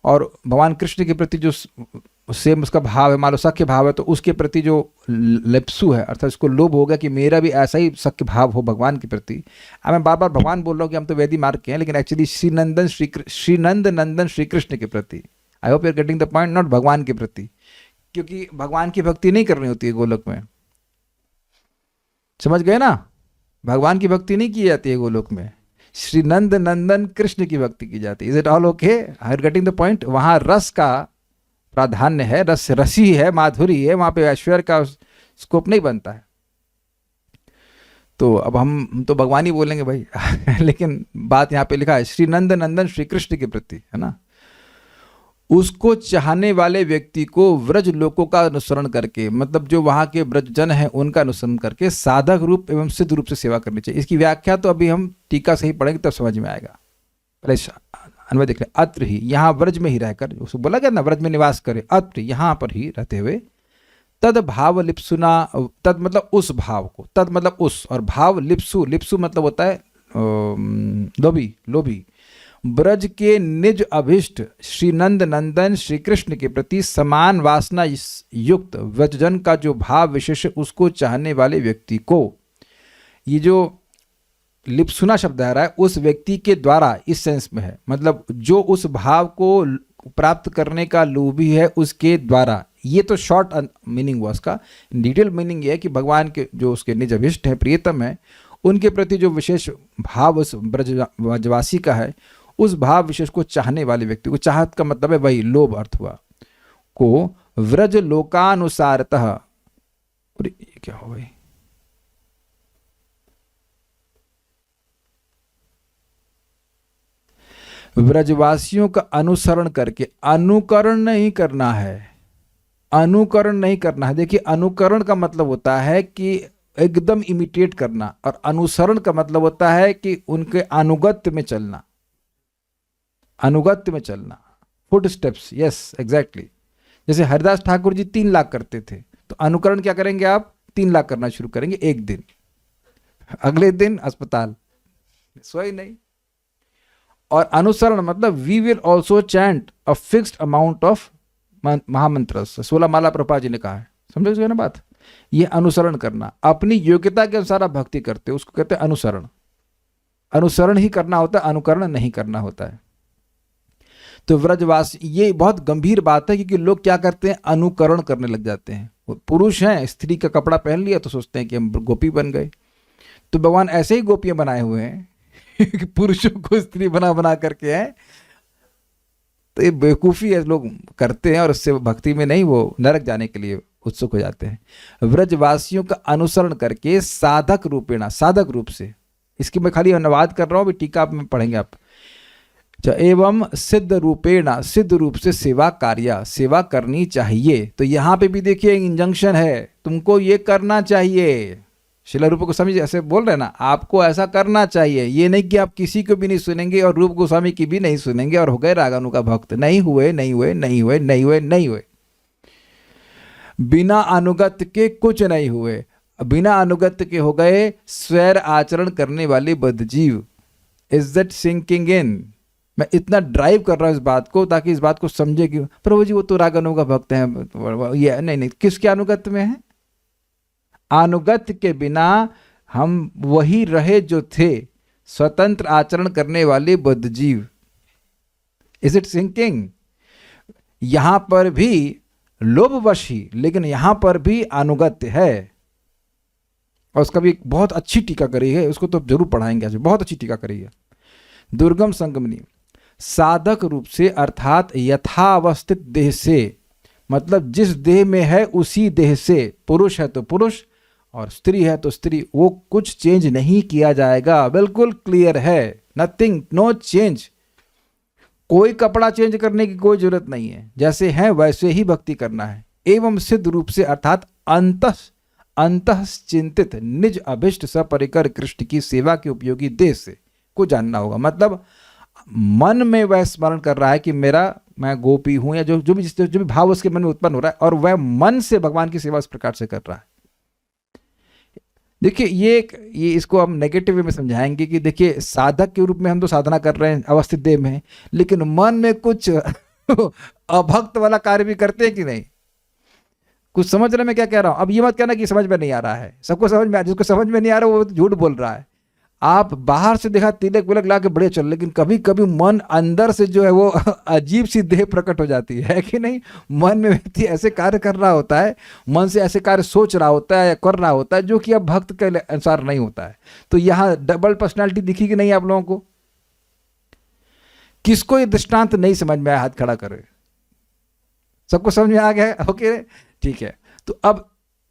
और भगवान कृष्ण के प्रति जो सेम उसका भाव है, मान लो सख्य भाव है, तो उसके प्रति जो लिप्सु है, अर्थात उसको लोभ हो गया कि मेरा भी ऐसा ही सख्य भाव हो भगवान के प्रति। अब मैं बार बार भगवान बोल रहा हूँ कि हम तो वैदिक मार्ग के हैं, लेकिन एक्चुअली श्री नंद नंदन श्री कृष्ण के प्रति, I hope you are getting the point, not भगवान के प्रति, क्योंकि भगवान की भक्ति नहीं करनी होती है गोलोक में, समझ गए ना? भगवान की भक्ति नहीं की जाती है गोलोक में, श्री नंद नंदन कृष्ण की भक्ति की जाती है। Is it all okay? I am getting the point. वहां रस का प्राधान्य है, रसी है, माधुरी है, वहां पे ऐश्वर्य का स्कोप नहीं बनता है। तो अब हम तो भगवान ही बोलेंगे भाई लेकिन बात यहाँ पे लिखा है श्री नंद नंदन श्री कृष्ण के प्रति, है ना? उसको चाहने वाले व्यक्ति को व्रज लोकों का अनुसरण करके, मतलब जो वहाँ के व्रजजन हैं उनका अनुसरण करके साधक रूप एवं सिद्ध रूप से सेवा करनी चाहिए। इसकी व्याख्या तो अभी हम टीका से ही पढ़ेंगे तब समझ में आएगा। पहले अन्वय देख लें। अत्र ही, यहाँ व्रज में ही रहकर, उसको बोला गया ना व्रज में निवास करे, अत्र यहाँ पर ही रहते हुए, तद भाव लिप्सुना, तद मतलब उस भाव को, तद मतलब उस, और भाव लिप्सु, लिप्सु मतलब होता है लोभी, लोभी। ब्रज के निज अभिष्ट श्री नंद नंदन श्री कृष्ण के प्रति समान वासना युक्त व्रजजन का जो भाव विशेष है, उसको चाहने वाले व्यक्ति को, ये जो लिप्सुना शब्द आ रहा है उस व्यक्ति के द्वारा, इस सेंस में है, मतलब जो उस भाव को प्राप्त करने का लोभी है उसके द्वारा। ये तो शॉर्ट मीनिंग हुआ उसका। डिटेल मीनिंग ये है कि भगवान के जो उसके निज अभिष्ट हैं, प्रियतम है, उनके प्रति जो विशेष भाव उस ब्रजवासी का है, उस भाव विशेष को चाहने वाले व्यक्ति को, चाहत का मतलब है वही लोभ अर्थ हुआ, को व्रज लोकानुसारतः, क्या हो भाई, व्रजवासियों का अनुसरण करके, अनुकरण नहीं करना है, अनुकरण नहीं करना है। देखिए अनुकरण का मतलब होता है कि एकदम इमिटेट करना, और अनुसरण का मतलब होता है कि उनके अनुगत्य में चलना, अनुगत्य में चलना, फुट स्टेप्स। Yes exactly. जैसे हरिदास ठाकुर जी 3 लाख करते थे, तो अनुकरण क्या करेंगे आप? 3 लाख करना शुरू करेंगे एक दिन, अगले दिन अस्पताल, सोई नहीं। और अनुसरण मतलब we will also chant a fixed amount of महामंत्र, 16 माला प्रभुपाद जी ने कहा है, समझे ना बात? ये अनुसरण करना, अपनी योग्यता के अनुसार आप भक्ति करते हो, उसको कहते हैं अनुसरण। अनुसरण ही करना होता है, अनुकरण नहीं करना होता है। तो व्रजवासी, ये बहुत गंभीर बात है, क्योंकि लोग क्या करते हैं, अनुकरण करने लग जाते हैं। पुरुष हैं, स्त्री का कपड़ा पहन लिया तो सोचते हैं कि हम गोपी बन गए। तो भगवान ऐसे ही गोपियां बनाए हुए हैं कि पुरुषों को स्त्री बना बना करके है, तो ये बेवकूफ़ी है, लोग करते हैं और उससे भक्ति में नहीं, वो नरक जाने के लिए उत्सुक हो जाते हैं। व्रजवासियों का अनुसरण करके साधक रूपेणा, साधक रूप से, इसकी मैं खाली अनुवाद कर रहा हूँ, टीका में पढ़ेंगे आप। एवं सिद्ध रूपेणा, सिद्ध रूप से सेवा कार्य, सेवा करनी चाहिए। तो यहाँ पे भी देखिए इंजंक्शन है, तुमको ये करना चाहिए। शिला रूप गोस्वामी ऐसे बोल रहे हैं ना, आपको ऐसा करना चाहिए। ये नहीं कि आप किसी को भी नहीं सुनेंगे और रूप गोस्वामी की भी नहीं सुनेंगे और हो गए रागानु का भक्त। नहीं हुए, नहीं हुए, नहीं हुए, नहीं हुए, नहीं हुए। बिना अनुगत के कुछ नहीं हुए। बिना अनुगत के हो गए स्वैर आचरण करने वाले बद्धजीव। Is that sinking in? मैं इतना ड्राइव कर रहा हूं इस बात को ताकि इस बात को समझे कि प्रभु जी वो तो रागानु का भक्त हैं। ये नहीं, किसके अनुगत में है? अनुगत के बिना हम वही रहे जो थे, स्वतंत्र आचरण करने वाले बद्धजीव। Is it sinking? यहां पर भी लोभवश ही, लेकिन यहां पर भी अनुगत्य है। और उसका भी बहुत अच्छी टीका करी है, उसको तो जरूर पढ़ाएंगे आज, बहुत अच्छी टीका करी है। दुर्गम संगमनी, साधक रूप से अर्थात यथावस्थित देह से, मतलब जिस देह में है उसी देह से, पुरुष है तो पुरुष और स्त्री है तो स्त्री, वो कुछ चेंज नहीं किया जाएगा। बिल्कुल क्लियर है, नथिंग, नो चेंज। कोई कपड़ा चेंज करने की कोई जरूरत नहीं है, जैसे है वैसे ही भक्ति करना है। एवं सिद्ध रूप से अर्थात अंतः चिंतित निज अभिष्ट सपरिकर कृष्ण की सेवा के उपयोगी देह से को जानना होगा। मतलब मन में वह स्मरण कर रहा है कि मैं गोपी हूं, या जो भी भाव उसके मन में उत्पन्न हो रहा है, और वह मन से भगवान की सेवा इस प्रकार से कर रहा है। देखिए ये इसको हम नेगेटिव वे में समझाएंगे कि देखिए साधक के रूप में हम तो साधना कर रहे हैं अवस्थित देह में, लेकिन मन में कुछ अभक्त वाला कार्य भी करते हैं कि नहीं? कुछ समझ रहे मैं क्या कह रहा हूं? अब ये मत कहना कि समझ में नहीं आ रहा है। सबको समझ में, जिसको समझ में नहीं आ रहा वो झूठ बोल रहा है। आप बाहर से देखा तिलक विलक ला के बड़े चल, लेकिन कभी कभी मन अंदर से जो है वो अजीब सी देह प्रकट हो जाती है कि नहीं? मन में व्यक्ति ऐसे कार्य कर रहा होता है, मन से ऐसे कार्य सोच रहा होता है या कर रहा होता है जो कि अब भक्त के अनुसार नहीं होता है। तो यहाँ डबल पर्सनालिटी दिखी कि नहीं आप लोगों को? किसको ये दृष्टांत नहीं समझ में आया? हाथ खड़ा करे। सबको समझ में आ गया? ओके, ठीक है। तो अब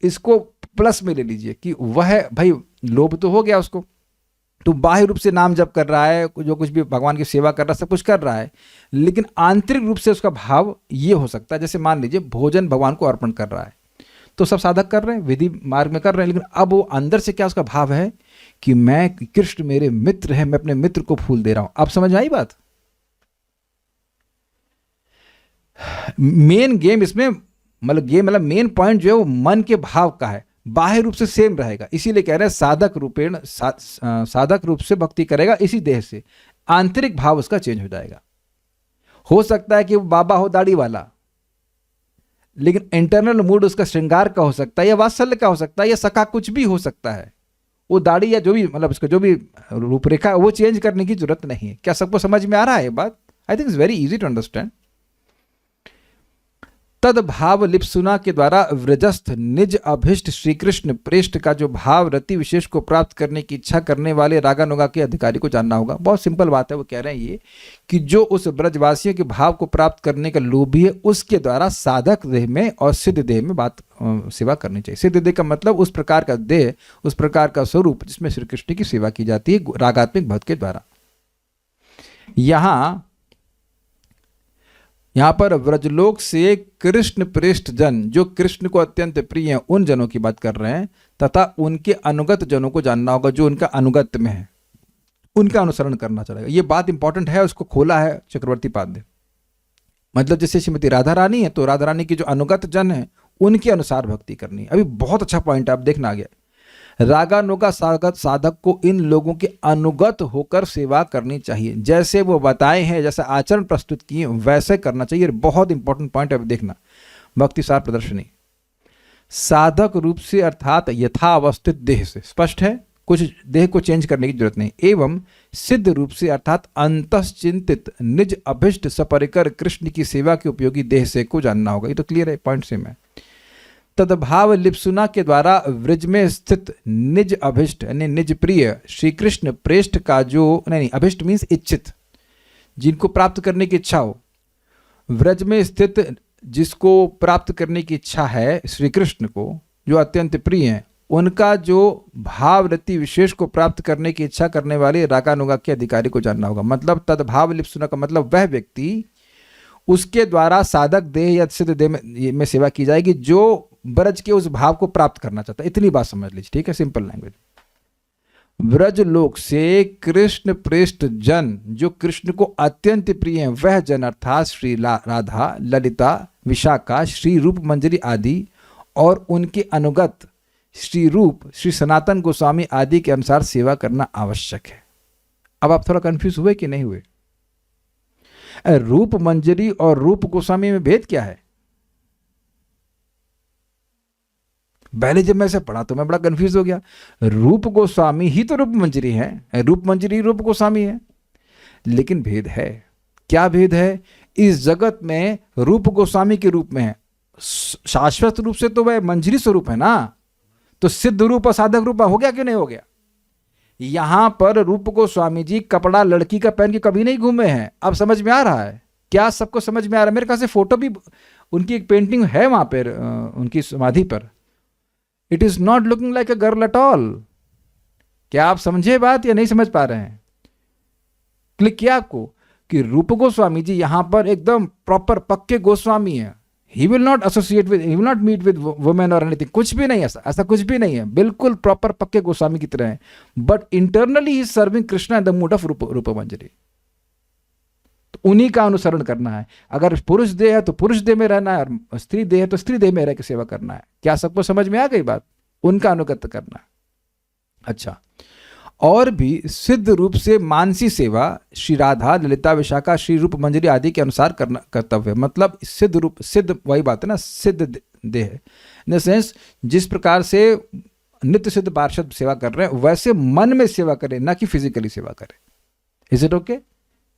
इसको प्लस में ले लीजिए कि वह भाई लोभ तो हो गया उसको, तो बाह्य रूप से नाम जप कर रहा है, जो कुछ भी भगवान की सेवा कर रहा है, सब कुछ कर रहा है, लेकिन आंतरिक रूप से उसका भाव ये हो सकता है, जैसे मान लीजिए भोजन भगवान को अर्पण कर रहा है, तो सब साधक कर रहे हैं, विधि मार्ग में कर रहे हैं, लेकिन अब वो अंदर से क्या उसका भाव है कि मैं, कृष्ण मेरे मित्र है, मैं अपने मित्र को फूल दे रहा हूं। आप समझ आई बात? मेन गेम इसमें, मतलब मेन पॉइंट जो है वो मन के भाव का है, बाह्य रूप से सेम रहेगा। इसीलिए कह रहे हैं साधक रूप से भक्ति करेगा इसी देह से, आंतरिक भाव उसका चेंज हो जाएगा। हो सकता है कि वो बाबा हो दाढ़ी वाला, लेकिन इंटरनल मूड उसका श्रृंगार का हो सकता है, या वात्सल्य का हो सकता है, या सखा, कुछ भी हो सकता है। वो दाढ़ी या जो भी, मतलब उसका जो भी रूपरेखा, वो चेंज करने की जरूरत नहीं है। क्या सबको समझ में आ रहा है ये बात? I think it's very easy to understand. तद भाव लिप्सुना के द्वारा व्रजस्थ निज अभिष्ट श्री कृष्ण प्रेष्ठ का जो भाव रति विशेष को प्राप्त करने की इच्छा करने वाले रागानुगा के अधिकारी को जानना होगा। बहुत सिंपल बात है, वो कह रहे हैं ये कि जो उस ब्रजवासियों के भाव को प्राप्त करने का लोभी है, उसके द्वारा साधक देह में और सिद्ध देह में सेवा करनी चाहिए। सिद्ध देह का मतलब उस प्रकार का देह, उस प्रकार का स्वरूप जिसमें श्री कृष्ण की सेवा की जाती है रागात्मिक भक्त के द्वारा। यहां पर व्रजलोक से कृष्ण प्रेष्ठ जन, जो कृष्ण को अत्यंत प्रिय हैं, उन जनों की बात कर रहे हैं, तथा उनके अनुगत जनों को जानना होगा, जो उनका अनुगत में है, उनका अनुसरण करना चलेगा। ये बात इंपॉर्टेंट है, उसको खोला है चक्रवर्ती पाद। मतलब जैसे श्रीमती राधा रानी है, तो राधा रानी के जो अनुगत जन है उनके अनुसार भक्ति करनी है। अभी बहुत अच्छा पॉइंट है, आप देखना आ गया। रागानुगा साधक को इन लोगों के अनुगत होकर सेवा करनी चाहिए, जैसे वो बताए हैं, जैसा आचरण प्रस्तुत किए वैसे करना चाहिए। बहुत इंपॉर्टेंट पॉइंट है, देखना। भक्ति सार प्रदर्शनी, साधक रूप से अर्थात यथावस्थित देह से, स्पष्ट है, कुछ देह को चेंज करने की जरूरत नहीं। एवं सिद्ध रूप से अर्थात अंतश्चिंतित निज अभिष्ट सपरिकर कृष्ण की सेवा के उपयोगी देह से को जानना होगा। ये तो क्लियर है, पॉइंट सेम है। तदभाव लिप्सुना के द्वारा व्रज में स्थित निज अभिष्ट यानी निज प्रिय श्री कृष्ण प्रेष्ठ का जो, नहीं अभिष्ट मीन्स इच्छित, जिनको प्राप्त करने की इच्छा हो, व्रज में स्थित जिसको प्राप्त करने की इच्छा है श्री कृष्ण को, जो अत्यंत प्रिय हैं, उनका जो भाव रति विशेष को प्राप्त करने की इच्छा करने वाले रागानुगा के अधिकारी को जानना होगा। मतलब तद्भाव लिप्सुना का मतलब वह व्यक्ति, उसके द्वारा साधक देह या सिद्ध देह में सेवा की जाएगी जो ब्रज के उस भाव को प्राप्त करना चाहता है। इतनी बात समझ लीजिए, ठीक है, सिंपल लैंग्वेज। ब्रज लोक से कृष्ण प्रेष्ठ जन, जो कृष्ण को अत्यंत प्रिय हैं, वह जन अर्थात श्री राधा, ललिता, विशाखा, श्री रूप मंजरी आदि और उनके अनुगत श्री रूप, श्री सनातन गोस्वामी आदि के अनुसार सेवा करना आवश्यक है। अब आप थोड़ा कंफ्यूज हुए कि नहीं हुए? रूप मंजरी और रूप गोस्वामी में भेद क्या है? पहले जब मैं इसे पढ़ा तो मैं बड़ा कंफ्यूज हो गया। रूप गोस्वामी ही तो रूप मंजरी है, रूप मंजरी रूप गोस्वामी है, लेकिन भेद है। क्या भेद है? इस जगत में रूप गोस्वामी के रूप में है, शाश्वत रूप से तो वह मंजरी स्वरूप है ना, तो सिद्ध रूप और साधक रूप हो गया कि नहीं हो गया? यहां पर रूप गोस्वामी जी कपड़ा लड़की का पहन के कभी नहीं घूमे हैं। अब समझ में आ रहा है क्या? सबको समझ में आ रहा है? मेरे ख्याल से फोटो भी, उनकी एक पेंटिंग है वहां पर, उनकी समाधि पर। It is not looking like a girl at all. क्या आप समझे बात या नहीं समझ पा रहे हैं? क्लिक किया आपको कि रूप गोस्वामी जी यहां पर एकदम प्रॉपर पक्के गोस्वामी है। He will not associate with, he will not meet with women or anything. कुछ भी नहीं, ऐसा कुछ भी नहीं है, बिल्कुल प्रॉपर पक्के गोस्वामी की तरह है। But internally he serving Krishna in the mood of रूप मंजरी। तो उन्हीं का अनुसरण करना है। अगर पुरुष देह है तो पुरुष देह में रहना है, और स्त्री देह है तो स्त्री देह में रह के सेवा करना है। क्या सबको समझ में आ गई बात? उनका अनुगत करना है। अच्छा, और भी सिद्ध रूप से मानसी सेवा श्री राधा, ललिता, विशाखा, श्री रूप मंजरी आदि के अनुसार करना कर्तव्य। मतलब सिद्ध रूप, सिद्ध वही बात है ना, सिद्ध देह इन द सेंस जिस प्रकार से नित्य सिद्ध पार्षद सेवा कर रहे हैं वैसे मन में सेवा करें, ना कि फिजिकली सेवा करें। Is it okay?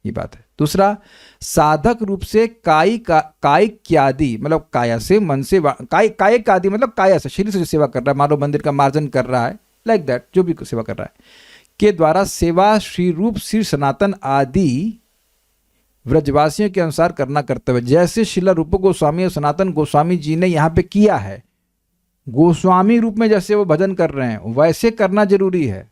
ये बात है। दूसरा, साधक रूप से कायिक्यादि मतलब काया से, मन से, कायिकादि मतलब काया से, शरीर से जो सेवा कर रहा है, मानो मंदिर का मार्जन कर रहा है, लाइक दैट, जो भी सेवा कर रहा है के द्वारा सेवा श्री रूप, श्री सनातन आदि व्रजवासियों के अनुसार करना कर्तव्य। जैसे श्रील रूप गोस्वामी और सनातन गोस्वामी जी ने यहाँ पे किया है, गोस्वामी रूप में जैसे वो भजन कर रहे हैं वैसे करना जरूरी है।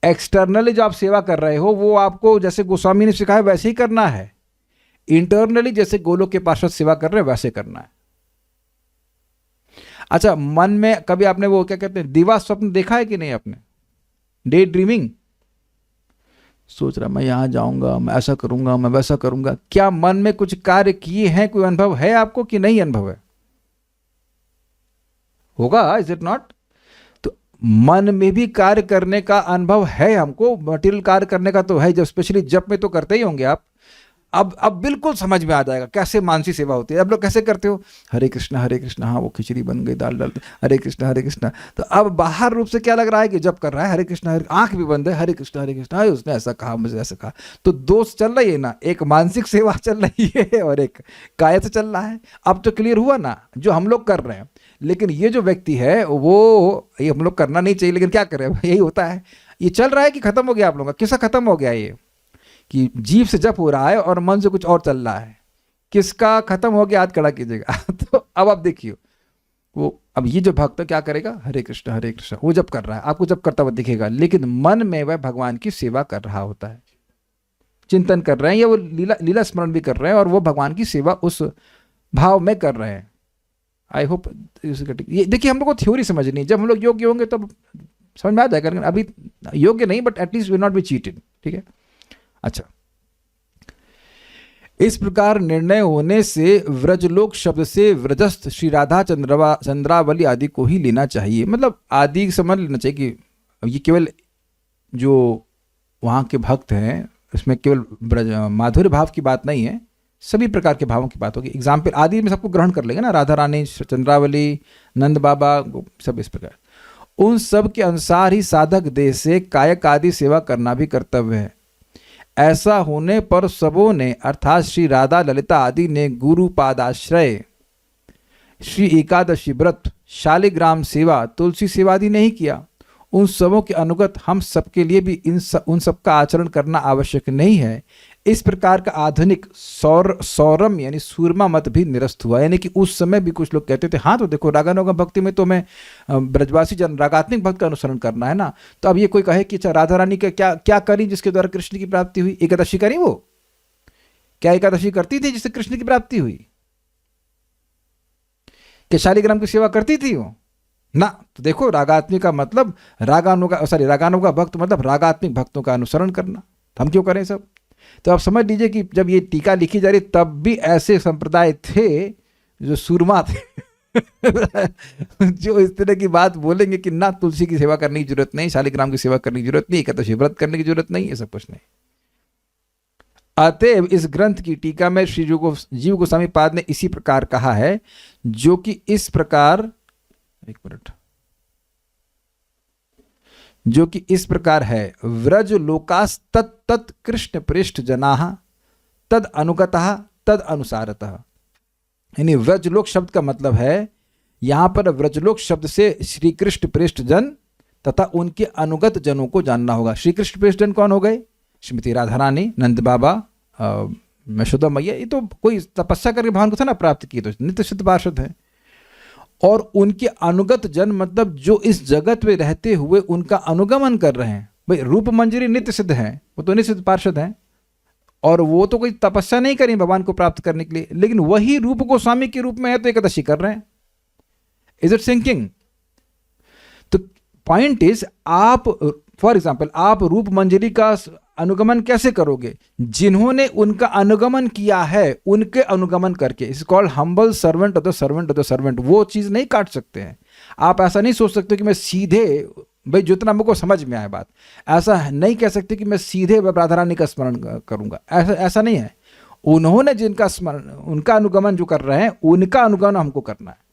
एक्सटर्नली जो आप सेवा कर रहे हो वो आपको जैसे गोस्वामी ने सिखाया वैसे ही करना है। इंटरनली जैसे गोलोक के पार्षद सेवा कर रहे हैं वैसे करना है। अच्छा, मन में कभी आपने वो क्या कहते हैं दिवा स्वप्न देखा है कि नहीं? आपने डे ड्रीमिंग, सोच रहा मैं यहां जाऊंगा, मैं ऐसा करूंगा, मैं वैसा करूंगा। क्या मन में कुछ कार्य किए हैं? कोई अनुभव है आपको कि नहीं अनुभव है? होगा, इज इट नॉट? तो मन में भी कार्य करने का अनुभव है हमको। मटेरियल कार्य करने का तो है, जब स्पेशली जप में तो करते ही होंगे आप। अब बिल्कुल समझ में आ जाएगा कैसे मानसी सेवा होती है। अब लोग कैसे करते हो? हरे कृष्णा हरे कृष्णा, हाँ वो खिचड़ी बन गई, दाल डालते, हरे कृष्णा हरे कृष्णा। तो अब बाहर रूप से क्या लग रहा है कि जब कर रहा है हरे कृष्णा, आंख भी बंद है, हरे कृष्णा हरे कृष्णा, उसने ऐसा कहा, मुझे ऐसा कहा। तो दोष चल रही है ना, एक मानसिक सेवा चल रही है और एक काय से चल रहा है। अब तो क्लियर हुआ ना जो हम लोग कर रहे हैं। लेकिन ये जो व्यक्ति है वो, ये हम लोग करना नहीं चाहिए, लेकिन क्या करें, यही होता है। ये चल रहा है कि खत्म हो गया आप लोगों का? किसका खत्म हो गया? ये कि जीभ से जप हो रहा है और मन से कुछ और चल रहा है। किसका खत्म हो गया? हाथ खड़ा कीजिएगा। तो अब आप देखिए वो, अब ये जो भक्त क्या करेगा, हरे कृष्णा वो जप कर रहा है, आपको जप करता हुआ दिखेगा, लेकिन मन में वह भगवान की सेवा कर रहा होता है, चिंतन कर रहे हैं, या वो लीला स्मरण भी कर रहे हैं और वो भगवान की सेवा उस भाव में कर रहे हैं। आई होप ये देखिए, हम लोग को थ्योरी समझनी है। जब हम लोग योग्य होंगे तब समझ में आ जाएगा, लेकिन अभी योग्य नहीं, but at least will not be cheated. ठीक है। अच्छा, इस प्रकार निर्णय होने से व्रजलोक शब्द से व्रजस्थ श्री राधा चंद्रावली आदि को ही लेना चाहिए। मतलब आदि समझ लेना चाहिए कि ये केवल जो वहाँ के भक्त हैं इसमें केवल माधुर्य भाव की बात नहीं है, सभी प्रकार के भावों की बात होगी। एग्जाम्पल आदि में सबको ग्रहण कर लेंगे ना, राधा रानी, चंद्रावली, नंद बाबा, सब इस प्रकार। उन सब के अनुसार ही साधक देह से कायक आदि सेवा करना भी कर्तव्य है। ऐसा होने पर सबों ने अर्थात श्री राधा, ललिता आदि ने गुरु पादाश्रय, श्री एकादशी व्रत, शालिग्राम सेवा, तुलसी सेवा आदि नहीं किया। उन सबों के अनुगत हम सबके लिए भी उन सब का आचरण करना आवश्यक नहीं है। इस प्रकार का आधुनिक सौरम यानी सूरमा मत भी निरस्त हुआ। यानी कि उस समय भी कुछ लोग कहते थे हाँ तो देखो रागानुगा भक्ति में तो मैं ब्रजवासी जन रागात्मिक भक्त का अनुसरण करना है ना, तो अब ये कोई कहे कि अच्छा राधा रानी का क्या क्या करी जिसके द्वारा कृष्ण की प्राप्ति हुई? एकादशी करी वो? क्या एकादशी करती थी जिससे कृष्ण की प्राप्ति हुई? क्या शालिग्राम की सेवा करती थी वो? ना। तो देखो रागात्मिक का मतलब रागानुगा भक्त मतलब रागात्मिक भक्तों का अनुसरण करना। हम क्यों करें सब? तो आप समझ लीजिए कि जब ये टीका लिखी जा रही तब भी ऐसे संप्रदाय थे जो सूरमा थे जो इस तरह की बात बोलेंगे कि ना तुलसी की सेवा करने की जरूरत नहीं, शालिग्राम की सेवा करने की जरूरत नहीं, एकादशी व्रत करने की जरूरत नहीं, ये सब कुछ नहीं। अतएव इस ग्रंथ की टीका में श्री जीव गोस्वामी पाद ने इसी प्रकार कहा है, जो कि इस प्रकार, एक मिनट, जो कि इस प्रकार है, व्रज लोकास तत् कृष्ण पृष्ठ जनाः तद अनुगतः तद अनुसारतः। यानी व्रजलोक शब्द का मतलब है, यहां पर व्रजलोक शब्द से श्री कृष्ण पृष्ठ जन तथा उनके अनुगत जनों को जानना होगा। श्री कृष्ण पृष्ठ जन कौन हो गए? श्रीमती राधा रानी, नंद बाबा, यशोदा मैया, ये तो कोई तपस्या करके भगवान को था ना प्राप्त किए, तो नित्य सिद्ध पार्षद है। और उनके अनुगत जन मतलब जो इस जगत में रहते हुए उनका अनुगमन कर रहे हैं। भाई रूप मंजरी नित्य सिद्ध है, वो तो नित्य सिद्ध पार्षद हैं, और वो तो कोई तपस्या नहीं करें भगवान को प्राप्त करने के लिए, लेकिन वही रूप गोस्वामी के रूप में है तो एकादशी कर रहे हैं। Is it sinking? तो पॉइंट इज, आप फॉर एग्जाम्पल आप रूप मंजरी का अनुगमन कैसे करोगे? जिन्होंने उनका अनुगमन किया है उनके अनुगमन करके। इस called humble servant of the servant of the servant. वो चीज नहीं काट सकते हैं आप। ऐसा नहीं सोच सकते कि मैं सीधे, भाई जितना मुझको समझ में आए बात, ऐसा नहीं कह सकते कि मैं सीधे राधा रानी का स्मरण करूंगा, ऐसा नहीं है। उन्होंने जिनका स्मरण, उनका अनुगमन जो कर रहे हैं, उनका अनुगमन हमको करना है।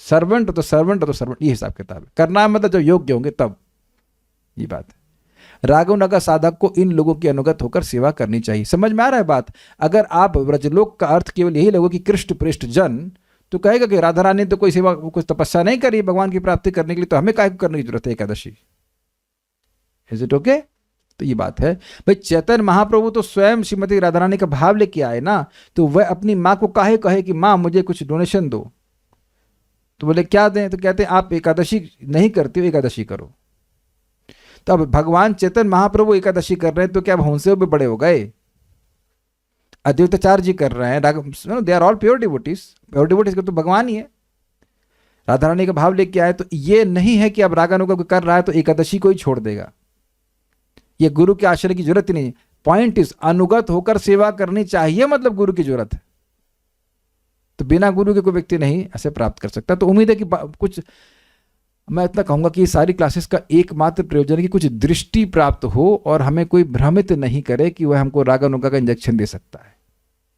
Servant of the servant of the servant, ये हिसाब किताब है। करना है मतलब जब योग्य होंगे तब, ये बात है। रागानुगा साधक को इन लोगों की अनुगत होकर सेवा करनी चाहिए। समझ में आ रहा है बात? अगर आप व्रजलोक का अर्थ केवल यही लोगों की कृष्ण पृष्ठ जन, तो कहेगा कि राधा रानी तो कोई सेवा, कोई तपस्या नहीं करी भगवान की प्राप्ति करने के लिए, तो हमें काय करने की जरूरत है एकादशी? Is it okay? तो ये बात है। भाई चैतन्य महाप्रभु तो स्वयं श्रीमती राधा रानी का भाव लेके आए ना, तो वह अपनी माँ को काहे कहे कि माँ मुझे कुछ डोनेशन दो, तो बोले क्या दें? तो कहते हैं आप एकादशी नहीं करते हो, एकादशी करो। तो अब भगवान चैतन्य महाप्रभु एकादशी कर रहे हैं, तो क्या हमसे भी बड़े हो गए? अद्वैताचार्य जी कर रहे हैं, they are all pure devotees. Pure devotees का तो भगवान ही है। राधा रानी का भाव लेके आए, तो ये नहीं है कि अब रागानुगा को कर रहा है तो एकादशी को ही छोड़ देगा। ये गुरु के आश्रय की जरूरत ही नहीं। पॉइंट इज, अनुगत होकर सेवा करनी चाहिए, मतलब गुरु की जरूरत है। तो बिना गुरु के कोई व्यक्ति नहीं ऐसे प्राप्त कर सकता। तो उम्मीद है कि कुछ, मैं इतना कहूंगा कि सारी क्लासेस का एकमात्र प्रयोजन है कि कुछ दृष्टि प्राप्त हो और हमें कोई भ्रमित नहीं करे कि वह हमको रागानुगा का इंजेक्शन दे सकता है।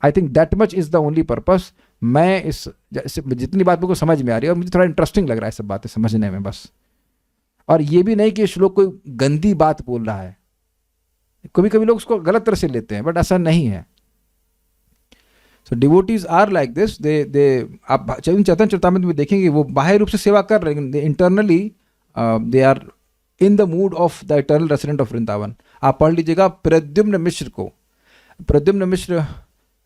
I think that much is the only purpose. मैं इस जितनी बात मुझको समझ में आ रही है, और मुझे थोड़ा इंटरेस्टिंग लग रहा है सब बातें समझने में बस। और ये भी नहीं कि श्लोक कोई गंदी बात बोल रहा है, कभी कभी लोग उसको गलत तरह से लेते हैं, बट ऐसा नहीं है। So devotees are like this. आप चैतन्य चरितामृत में देखेंगे वो बाह्य रूप से सेवा कर रहे हैं, internally they are in the mood of the eternal resident of Vrindavan. आप पढ़ लीजिएगा प्रद्युम्न मिश्र को, प्रद्युम्न मिश्र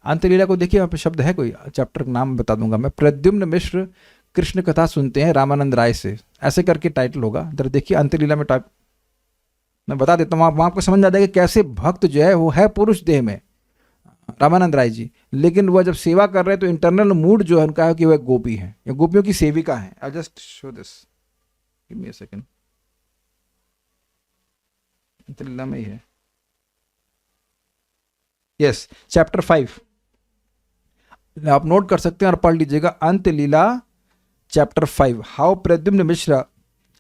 अंतलीला को देखिए, वहाँ पे शब्द है, कोई चैप्टर का नाम बता दूंगा मैं। प्रद्युम्न मिश्र कृष्ण कथा सुनते हैं रामानंद राय से, ऐसे करके टाइटल होगा। जरा देखिए अंतलीला में टाइप, मैं बता देता हूँ, वहाँ आपको समझ आ जाएगा कैसे भक्त जो है वो है पुरुष देह में, रामानंद राय जी, लेकिन वह जब सेवा कर रहे हैं तो इंटरनल मूड जो है उनका है कि वह गोपी है या गोपियों की सेविका है। I just show this, give me a second. Antalila में ही है, यस, चैप्टर 5 आप नोट कर सकते हैं और पढ़ लीजिएगा। Antalila chapter 5, how Pradyumna Mishra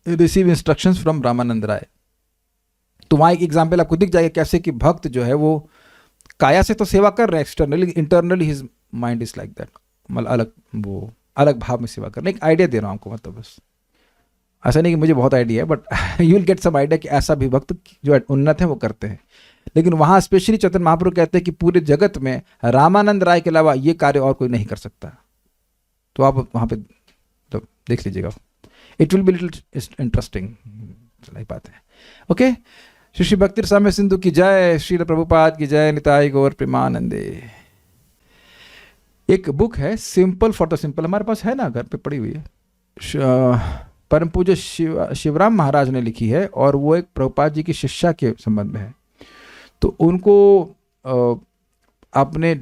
receive instructions from Ramananda Raya. तो वहां एक एग्जाम्पल आपको दिख जाएगा कैसे कि भक्त जो है वो काया से तो सेवा कर रहे हैं, externally, internally his mind is like that, मतलब वो अलग भाव में सेवा कर रहे हैं। एक आइडिया दे रहा हूं आपको, मतलब बस ऐसा नहीं कि मुझे बहुत आइडिया है, but you will get some idea कि ऐसा भी भक्त जो उन्नत है वो करते हैं। लेकिन वहां स्पेशली चैतन्य महाप्रभु कहते हैं कि पूरे जगत में रामानंद राय के अलावा ये कार्य और कोई नहीं कर सकता। तो आप वहां पे तो देख लीजिएगा, it will be little interesting बात है। ओके, श्री श्री भक्ति रसामृत सिंधु की जय, श्रील प्रभुपाद की जय, निताई गौर प्रेमानंदे। एक बुक है सिंपल फॉर द सिंपल, हमारे पास है ना, घर पे पड़ी हुई है, परम पूज्य शिवराम महाराज ने लिखी है, और वो एक प्रभुपाद जी की शिष्या के संबंध में है। तो उनको अपने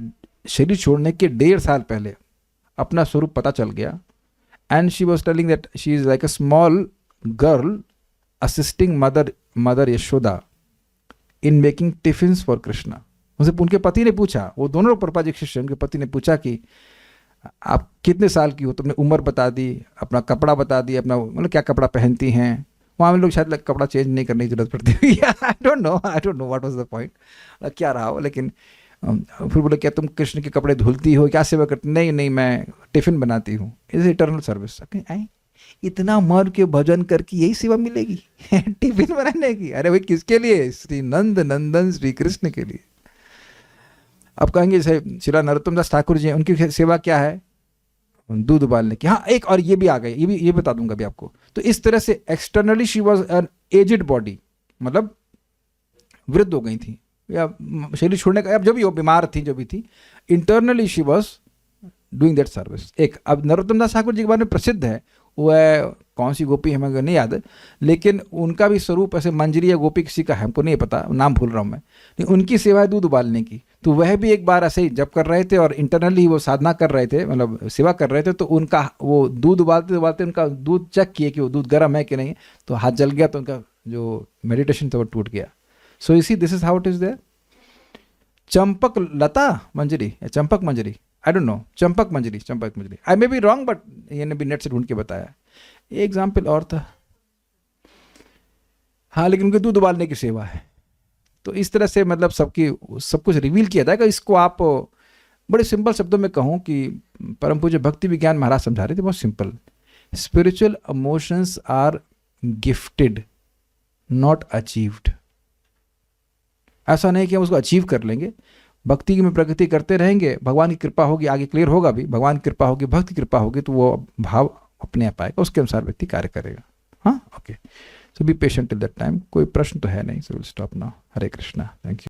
शरीर छोड़ने के 1.5 साल पहले अपना स्वरूप पता चल गया, and she was telling that she is like a small girl assisting mother Yashoda in making tiffins for Krishna. उनके पति ने पूछा, वो दोनों लोग प्रभुपाद जी के शिष्य, उनके पति ने पूछा कि आप कितने साल की हो, तुमने उम्र बता दी, अपना कपड़ा बता दी, अपना मतलब क्या कपड़ा पहनती हैं। वहाँ में लोग शायद कपड़ा चेंज नहीं करने की जरूरत पड़ती है, आई don't know what was the point, क्या रहा हो। लेकिन फिर बोले क्या तुम कृष्ण के कपड़े धुलती हो, क्या सेवा करती? नहीं मैं टिफिन बनाती हूँ, इज इटर्नल सर्विस। इतना मर के भजन करके यही सेवा मिलेगी टिफिन बनाने की? अरे भाई किसके लिए? श्री नंद नंदन श्री कृष्ण के लिए। अब कहेंगे जैसे श्री नरोत्तम दास ठाकुर जी, उनकी सेवा क्या है? दूध उबालने की। हाँ, एक और ये भी आ गए, ये बता दूंगा अभी आपको। तो इस तरह से externally she was an edged body, मतलब वृद्ध हो गई थी या शरीर छोड़ने का, अब जो भी वो बीमार थी, जो भी थी, internally she was doing that service. एक अब नरोत्तम दास ठाकुर जी के बारे में प्रसिद्ध है, वह कौन सी गोपी हमें नहीं याद है, लेकिन उनका भी स्वरूप ऐसे मंजरी या गोपी किसी का है, हमको नहीं पता, नाम भूल रहा हूँ मैं, लेकिन उनकी सेवा है दूध उबालने की। तो वह भी एक बार ऐसे ही जब कर रहे थे और इंटरनली वो साधना कर रहे थे, मतलब सेवा कर रहे थे, तो उनका वो दूध उबालते उनका दूध चेक किए कि वो दूध गर्म है कि नहीं, तो हाथ जल गया, तो उनका जो मेडिटेशन था वो टूट गया। So you see this is how it is there. Champak Lata Manjari या Champak Manjari, I don't know, Champak Manjari, I may be wrong, but ये ने भी नेट से ढूंढ के बताया। एग्जाम्पल और था, हाँ, लेकिन उनके दूध उबालने की सेवा है। तो इस तरह से मतलब सब कुछ रिवील किया जाएगा। इसको आप बड़े सिंपल शब्दों में कहूँ कि परम पूज्य भक्ति विज्ञान महाराज समझा रहे थे, बहुत simple. Spiritual emotions are gifted, not achieved. ऐसा नहीं कि हम उसको अचीव कर लेंगे, भक्ति में प्रगति करते रहेंगे, भगवान की कृपा होगी, आगे क्लियर होगा भी, भगवान की कृपा होगी, भक्ति की कृपा होगी, तो वो भाव अपने आप आएगा, उसके अनुसार व्यक्ति कार्य करेगा। हाँ, okay, so be patient till that time. कोई प्रश्न तो है नहीं, so will stop now. Hare Krishna, thank you.